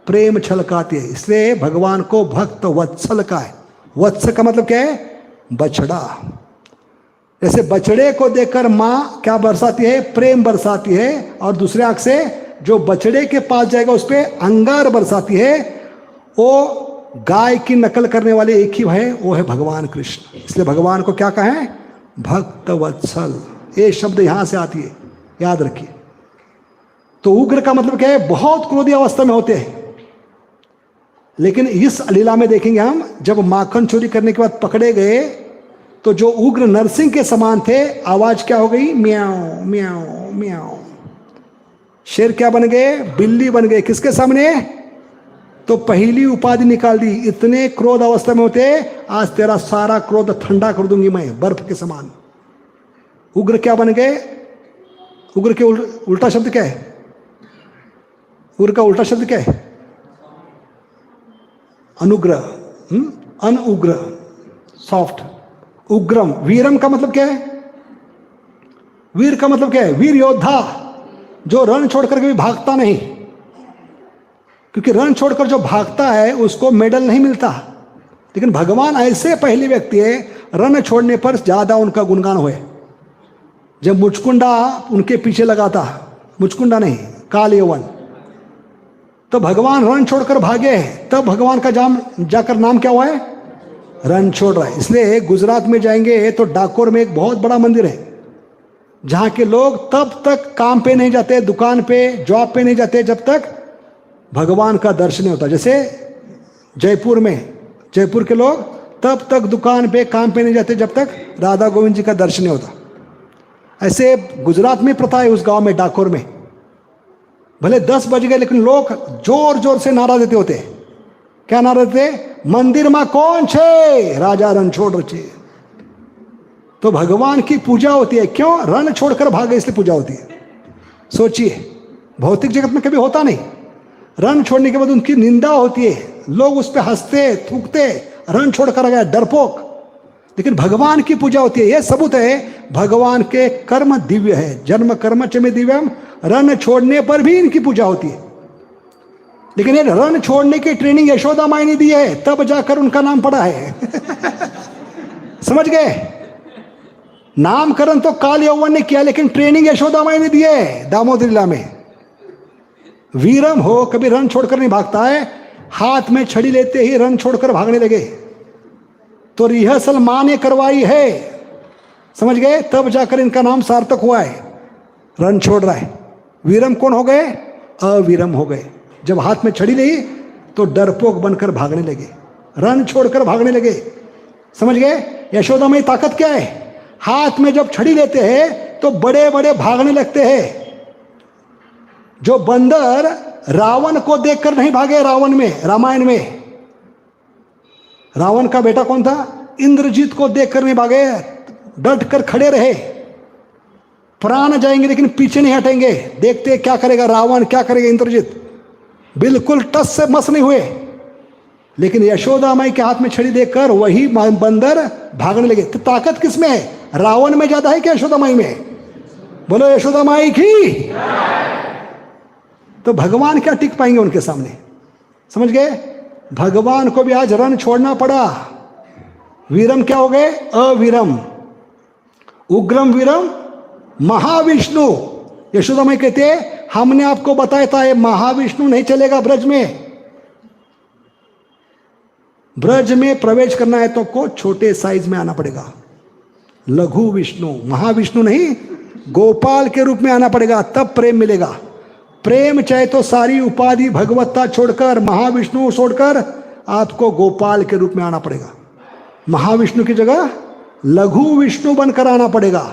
प्रेम छलकाती है। इसलिए भगवान को भक्त वत्सल का है। वत्स का मतलब क्या है? बछड़ा। जैसे बछड़े को देखकर माँ क्या बरसाती है? प्रेम बरसाती है, और दूसरे आंख से जो बछड़े के पास जाएगा उस पर अंगार बरसाती है। वो गाय की नकल करने वाले एक ही है, वो है भगवान कृष्ण। इसलिए भगवान को क्या कहें? भक्त वत्सल। ये शब्द यहां से आती है, याद रखिए। तो उग्र का मतलब क्या है? बहुत क्रोधी अवस्था में होते हैं। लेकिन इस लीला में देखेंगे हम, जब माखन चोरी करने के बाद पकड़े गए तो जो उग्र नरसिंह के समान थे, आवाज क्या हो गई? म्याओ म्याओ म्याओ। शेर क्या बन गए? बिल्ली बन गए। किसके सामने? तो पहली उपाधि निकाल दी। इतने क्रोध अवस्था में होते, आज तेरा सारा क्रोध ठंडा कर दूंगी मैं, बर्फ के समान। उग्र क्या बन गए? उग्र के उल्टा शब्द क्या है? उग्र का उल्टा शब्द क्या है? अनुग्रह, अनुग्र, सॉफ्ट। उग्रम। वीरम का मतलब क्या है? वीर का मतलब क्या है? वीर योद्धा। जो रण छोड़कर कभी भागता नहीं, क्योंकि रण छोड़कर जो भागता है उसको मेडल नहीं मिलता। लेकिन भगवान ऐसे पहले व्यक्ति है रण छोड़ने पर ज्यादा उनका गुणगान हुए। जब मुचकुंडा उनके पीछे लगा था, मुचकुंडा नहीं काल यवन, तो भगवान रण छोड़कर भागे, तब भगवान का जाकर नाम क्या हुआ है, रण छोड़ रहा है। इसलिए गुजरात में जाएंगे तो डाकोर में एक बहुत बड़ा मंदिर है जहां के लोग तब तक काम पे नहीं जाते, दुकान पे जॉब पे नहीं जाते जब तक भगवान का दर्शन नहीं होता। जैसे जयपुर में, जयपुर के लोग तब तक दुकान पे काम पे नहीं जाते जब तक राधा गोविंद जी का दर्शन नहीं होता। ऐसे गुजरात में प्रथा है, उस गांव में डाकोर में भले 10 बज गए लेकिन लोग जोर जोर से नारा देते होते। क्या नारा देते, मंदिर में कौन छे, राजा रण छोड़ रचे। तो भगवान की पूजा होती है, क्यों, रण छोड़कर भागे इसलिए पूजा होती है। सोचिए, भौतिक जगत में कभी होता नहीं, रण छोड़ने के बाद उनकी निंदा होती है, लोग उस पर हंसते थूकते, रण छोड़कर आ गया डरपोक। लेकिन भगवान की पूजा होती है, यह सबूत है भगवान के कर्म दिव्य है। जन्म कर्म च में दिव्यम, रण छोड़ने पर भी इनकी पूजा होती है। लेकिन ये रण छोड़ने की ट्रेनिंग यशोदा माई ने दी है, तब जाकर उनका नाम पड़ा है। समझ गए, नामकरण तो काल यौवन ने किया लेकिन ट्रेनिंग यशोदा माई ने दी है दामोदर लीला में। वीरम हो कभी रण छोड़कर नहीं भागता है, हाथ में छड़ी लेते ही रण छोड़कर भागने लगे। तो रिहर्सल मां ने करवाई है, समझ गए, तब जाकर इनका नाम सार्थक हुआ है। रण छोड़ रहा है, वीरम कौन हो गए, अवीरम हो गए। जब हाथ में छड़ी ली तो डरपोक बनकर भागने लगे, रण छोड़कर भागने लगे। समझ गए, यशोदा में ताकत क्या है, हाथ में जब छड़ी लेते हैं तो बड़े बड़े भागने लगते हैं। जो बंदर रावण को देखकर नहीं भागे, रावण में, रामायण में रावण का बेटा कौन था, इंद्रजीत को देखकर नहीं भागे, डट कर खड़े रहे। प्राण जाएंगे लेकिन पीछे नहीं हटेंगे, देखते क्या करेगा रावण, क्या करेगा इंद्रजीत, बिल्कुल टस से मस नहीं हुए। लेकिन यशोदा माई के हाथ में छड़ी देखकर वही बंदर भागने लगे। तो ताकत किसमें है, रावण में ज्यादा है कि यशोदा माई में? बोलो यशोदा माई की। तो भगवान क्या टिक पाएंगे उनके सामने, समझ गए। भगवान को भी आज रण छोड़ना पड़ा। वीरम क्या हो गए, अवीरम। उग्रम वीरम महाविष्णु। यशोदा माई कहते हैं हमने आपको बताया था ये महाविष्णु नहीं चलेगा ब्रज में। ब्रज में प्रवेश करना है तो आपको छोटे साइज में आना पड़ेगा, लघु विष्णु, महाविष्णु नहीं, गोपाल के रूप में आना पड़ेगा, तब प्रेम मिलेगा। प्रेम चाहे तो सारी उपाधि भगवत्ता छोड़कर, महाविष्णु छोड़कर आपको गोपाल के रूप में आना पड़ेगा। महाविष्णु की जगह लघु विष्णु बनकर आना पड़ेगा।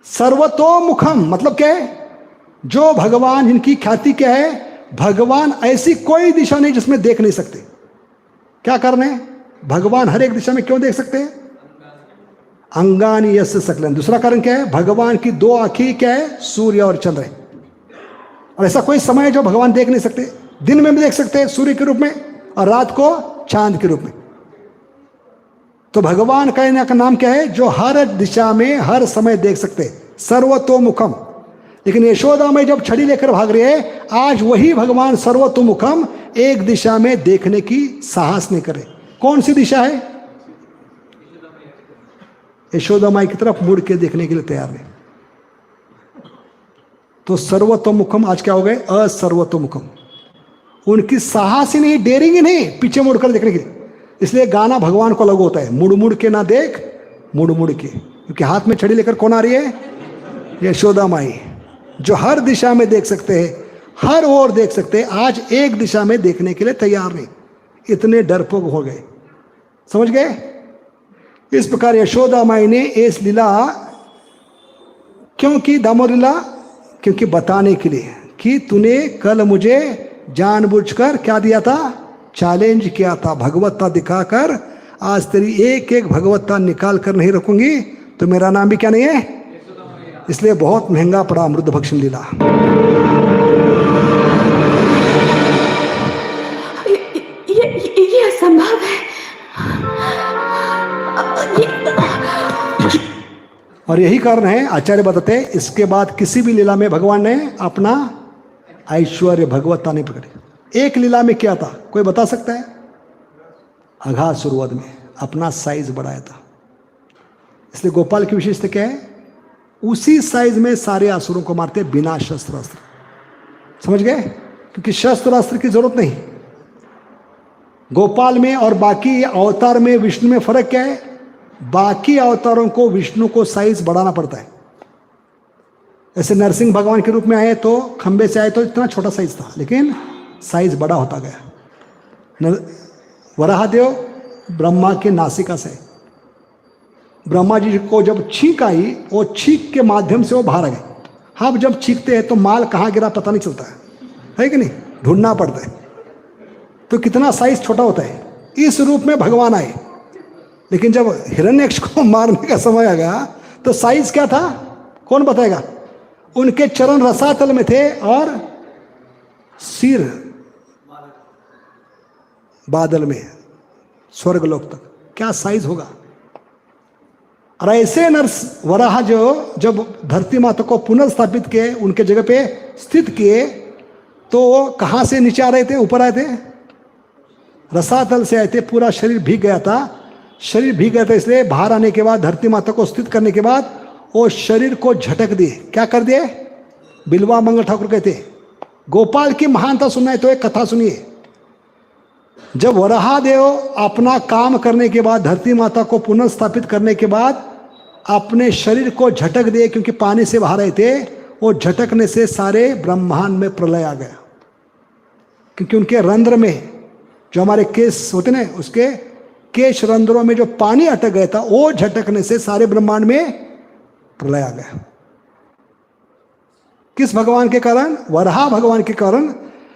सर्वतोमुखम मतलब क्या है, जो भगवान जिनकी ख्याति क्या है, भगवान ऐसी कोई दिशा नहीं जिसमें देख नहीं सकते। क्या करना है, भगवान हर एक दिशा में क्यों देख सकते हैं, अंगानी यस्य सकलन। दूसरा कारण क्या है, भगवान की 2 आंखें क्या है, सूर्य और चंद्र है। और ऐसा कोई समय है जो भगवान देख नहीं सकते, दिन में भी देख सकते हैं सूर्य के रूप में और रात को चांद के रूप में। तो भगवान का नाम क्या है, जो हर दिशा में हर समय देख सकते, सर्वतोमुखम। लेकिन यशोदा में जब छड़ी लेकर भाग रहे हैं, आज वही भगवान सर्वतोमुखम एक दिशा में देखने की साहस नहीं करे। कौन सी दिशा है, यशोदा माई की तरफ मुड़ के देखने के लिए तैयार नहीं। तो सर्वतोमुखम आज क्या हो गए, असर्वतोमुखम। उनकी साहस ही नहीं, डेयरिंग ही नहीं पीछे मुड़कर देखने की। इसलिए गाना भगवान को अलग होता है, मुड़ मुड़ के ना देख, मुड़ मुड़ के, क्योंकि हाथ में छड़ी लेकर कौन आ रही है, यशोदा माई, जो हर दिशा में देख सकते हैं, हर ओर देख सकते हैं। आज एक दिशा में देखने के लिए तैयार नहीं, इतने डरपोक हो गए। समझ गए। इस प्रकार यशोदा माई ने इस लीला क्यों की, दामोदर लीला, क्योंकि बताने के लिए कि तूने कल मुझे जानबूझकर क्या दिया था, चैलेंज किया था, भगवत्ता दिखाकर। आज तेरी एक एक भगवत्ता निकाल कर नहीं रखूंगी तो मेरा नाम भी क्या नहीं है। इसलिए बहुत महंगा पड़ा अमृत भक्षण लीला। ये असंभव है। और यही कारण है, आचार्य बताते हैं, इसके बाद किसी भी लीला में भगवान ने अपना ऐश्वर्य भगवत्ता नहीं पकड़ी। एक लीला में क्या था, कोई बता सकता है? अघासुरवध में अपना साइज बढ़ाया था। इसलिए गोपाल की विशेषता क्या है? उसी साइज में सारे असुरों को मारते बिना शस्त्र अस्त्र। समझ गए? क्योंकि शस्त्र अस्त्र की जरूरत नहीं। गोपाल में और बाकी अवतार में विष्णु में फर्क क्या है? बाकी अवतारों को विष्णु को साइज बढ़ाना पड़ता है। ऐसे नरसिंह भगवान के रूप में आए तो खंबे से आए तो इतना छोटा साइज था, लेकिन साइज बड़ा होता गया। वराहदेव ब्रह्मा के नासिका से, ब्रह्मा जी को जब छींक आई, वो छींक के माध्यम से वो बाहर आ गए। हम जब छींकते हैं तो माल कहाँ गिरा पता नहीं चलता है कि नहीं? ढूंढना पड़ता है। तो कितना साइज छोटा होता है। इस रूप में भगवान आए, लेकिन जब हिरण्यक्ष को मारने का समय आ गया तो साइज क्या था? कौन बताएगा? उनके चरण रसातल में थे और सिर बादल में, स्वर्गलोक तक। क्या साइज होगा? और ऐसे नरस वराह जो जब धरती माता को पुनर्स्थापित किए, उनके जगह पे स्थित किए, तो कहाँ से नीचे आ रहे थे? ऊपर आए थे, रसातल से आए थे। पूरा शरीर भीग गया था। शरीर भीग गया था, इसलिए बाहर आने के बाद, धरती माता को स्थित करने के बाद, वो शरीर को झटक दिए। क्या कर दिए? बिल्वा मंगल ठाकुर कहते, गोपाल की महानता सुनना है तो एक कथा सुनिए। जब वराहदेव अपना काम करने के बाद, धरती माता को पुनर्स्थापित करने के बाद, अपने शरीर को झटक दिए, क्योंकि पानी से बाहर आए थे, वो झटकने से सारे ब्रह्मांड में प्रलय आ गया। क्योंकि उनके रंध्र में जो हमारे केश होते ना, उसके केश रंध्रों में जो पानी अटक गया था, वो झटकने से सारे ब्रह्मांड में प्रलय आ गया। किस भगवान के कारण? वराह भगवान के कारण।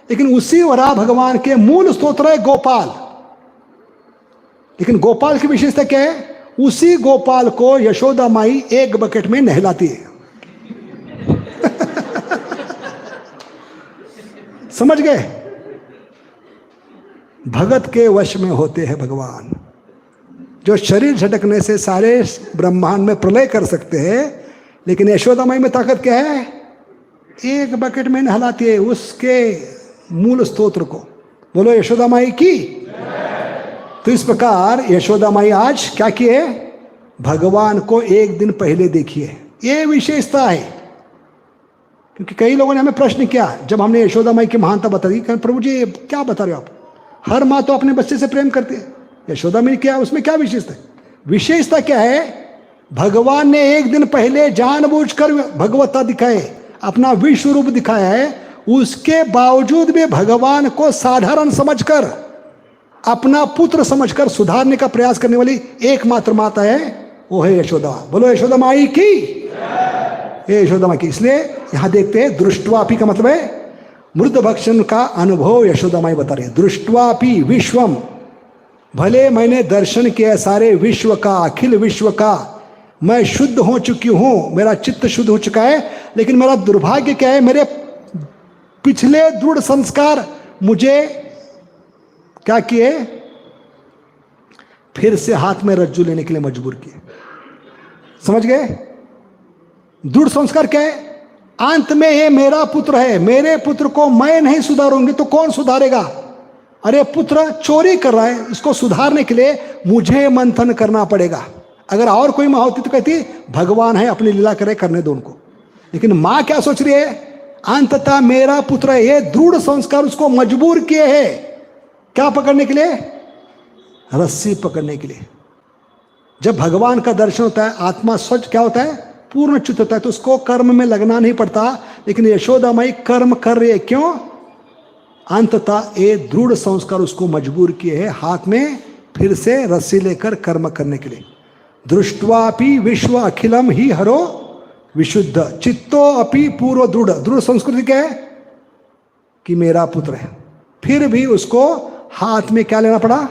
लेकिन उसी वराह भगवान के मूल स्तोत्र है गोपाल। लेकिन गोपाल की विशेषता क्या है? उसी गोपाल को यशोदा माई एक बकेट में नहलाती है। समझ गए? भगत के वश में होते हैं भगवान, जो शरीर झटकने से सारे ब्रह्मांड में प्रलय कर सकते हैं। लेकिन यशोदा माई में ताकत क्या है? एक बकेट में नहलाती है उसके मूल स्तोत्र को। बोलो यशोदा माई की। तो इस प्रकार यशोदा माई आज क्या किए? भगवान को एक दिन पहले देखिए। ये विशेषता है। क्योंकि कई लोगों ने हमें प्रश्न किया जब हमने यशोदा माई की महानता बता दी, प्रभु जी क्या बता रहे हो आप? हर माँ तो अपने बच्चे से प्रेम करती है, यशोदा में क्या, उसमें क्या विशेषता है? विशेषता क्या है? भगवान ने एक दिन पहले जानबूझकर भगवत्ता दिखाए, अपना विश्व रूप दिखाया है। उसके बावजूद भी भगवान को साधारण समझकर, अपना पुत्र समझकर सुधारने का प्रयास करने वाली एकमात्र माता है, वो है यशोदा। बोलो यशोदा माई की। ये यशोदा माई की। इसलिए यहां देखते हैं, दृष्टवापी का मतलब है मृद भक्षण का अनुभव यशोदा माई बता रही है। दृष्टवापी विश्वम, भले मैंने दर्शन किया सारे विश्व का, अखिल विश्व का, मैं शुद्ध हो चुकी हूं, मेरा चित्त शुद्ध हो चुका है। लेकिन मेरा दुर्भाग्य क्या है? मेरे पिछले दृढ़ संस्कार मुझे क्या किए? फिर से हाथ में रज्जू लेने के लिए मजबूर किए। समझ गए? दृढ़ संस्कार क्या है? अंत में ये मेरा पुत्र है, मेरे पुत्र को मैं नहीं सुधारूंगी तो कौन सुधारेगा? अरे पुत्र चोरी कर रहा है, इसको सुधारने के लिए मुझे मंथन करना पड़ेगा। अगर और कोई माँ होती तो कहती भगवान है, अपनी लीला करे, करने दो उनको। लेकिन माँ क्या सोच रही है? अंततः मेरा पुत्र है। ये दृढ़ संस्कार उसको मजबूर किए हैं क्या पकड़ने के लिए? रस्सी पकड़ने के लिए। जब भगवान का दर्शन होता है, आत्मा स्वच्छ क्या होता है? पूर्ण चित्त होता है, तो उसको कर्म में लगना नहीं पड़ता। लेकिन यशोदा माई कर्म कर रही है, क्यों? अंततः ये दृढ़ संस्कार उसको मजबूर किए हैं हाथ में फिर से रस्सी लेकर कर्म करने के लिए। दृष्टवापि विश्व अखिलम ही हरो विशुद्ध चित्तो अपि पूर्व दृढ़। दृढ़ संस्कृति क्या है? कि मेरा पुत्र है। फिर भी उसको हाथ में क्या लेना पड़ा?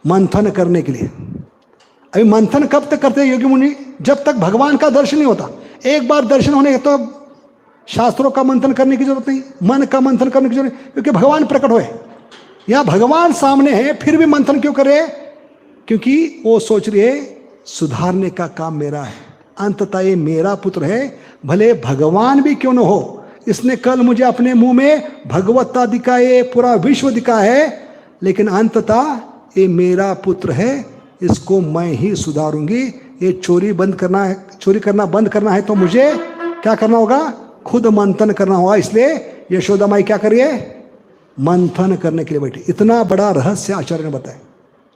मंथन करने के लिए। अभी मंथन कब तक करते हैं योगी मुनि? जब तक भगवान का दर्शन नहीं होता। एक बार दर्शन होने तो शास्त्रों का मंथन करने की जरूरत नहीं, मन का मंथन करने की जरूरत नहीं, क्योंकि भगवान प्रकट हुए। या भगवान सामने है, फिर भी मंथन क्यों करे? क्योंकि वो सोच रही है सुधारने का काम मेरा है। अंततः ये मेरा पुत्र है, भले भगवान भी क्यों न हो। इसने कल मुझे अपने मुंह में भगवत्ता दिखाए, पूरा विश्व दिखा है, लेकिन अंततः ये मेरा पुत्र है, इसको मैं ही सुधारूंगी। ये चोरी करना बंद करना है तो मुझे क्या करना होगा? खुद मंथन करना होगा। इसलिए यशोदा माई क्या करिए? मंथन करने के लिए बैठी। इतना बड़ा रहस्य आचार्य ने बताया।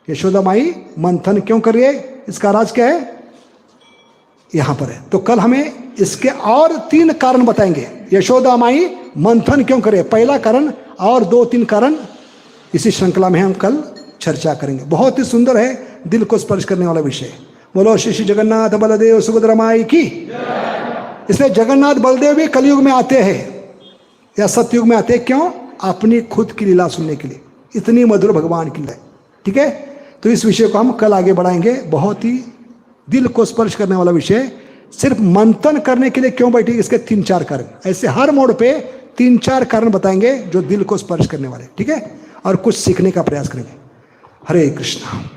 यशोदा माई मंथन क्यों कर रही है, इसका राज क्या है, यहां पर है। तो कल हमें इसके और 3 कारण बताएंगे। यशोदा माई मंथन क्यों करे, पहला कारण और 2-3 कारण इसी श्रृंखला में हम कल चर्चा करेंगे। बहुत ही सुंदर है, दिल को स्पर्श करने वाला विषय। बोलो श्री श्री जगन्नाथ बलदेव सुभद्रा माई की। इसलिए जगन्नाथ बलदेव भी कलयुग में आते हैं या सतयुग में आते हैं। क्यों? अपनी खुद की लीला सुनने के लिए। इतनी मधुर भगवान की लीला। ठीक है, तो इस विषय को हम कल आगे बढ़ाएंगे। बहुत ही दिल को स्पर्श करने वाला विषय। सिर्फ मंथन करने के लिए क्यों बैठी, इसके 3-4 कारण। ऐसे हर मोड़ पे 3-4 कारण बताएंगे जो दिल को स्पर्श करने वाले। ठीक है, और कुछ सीखने का प्रयास करेंगे। हरे कृष्णा।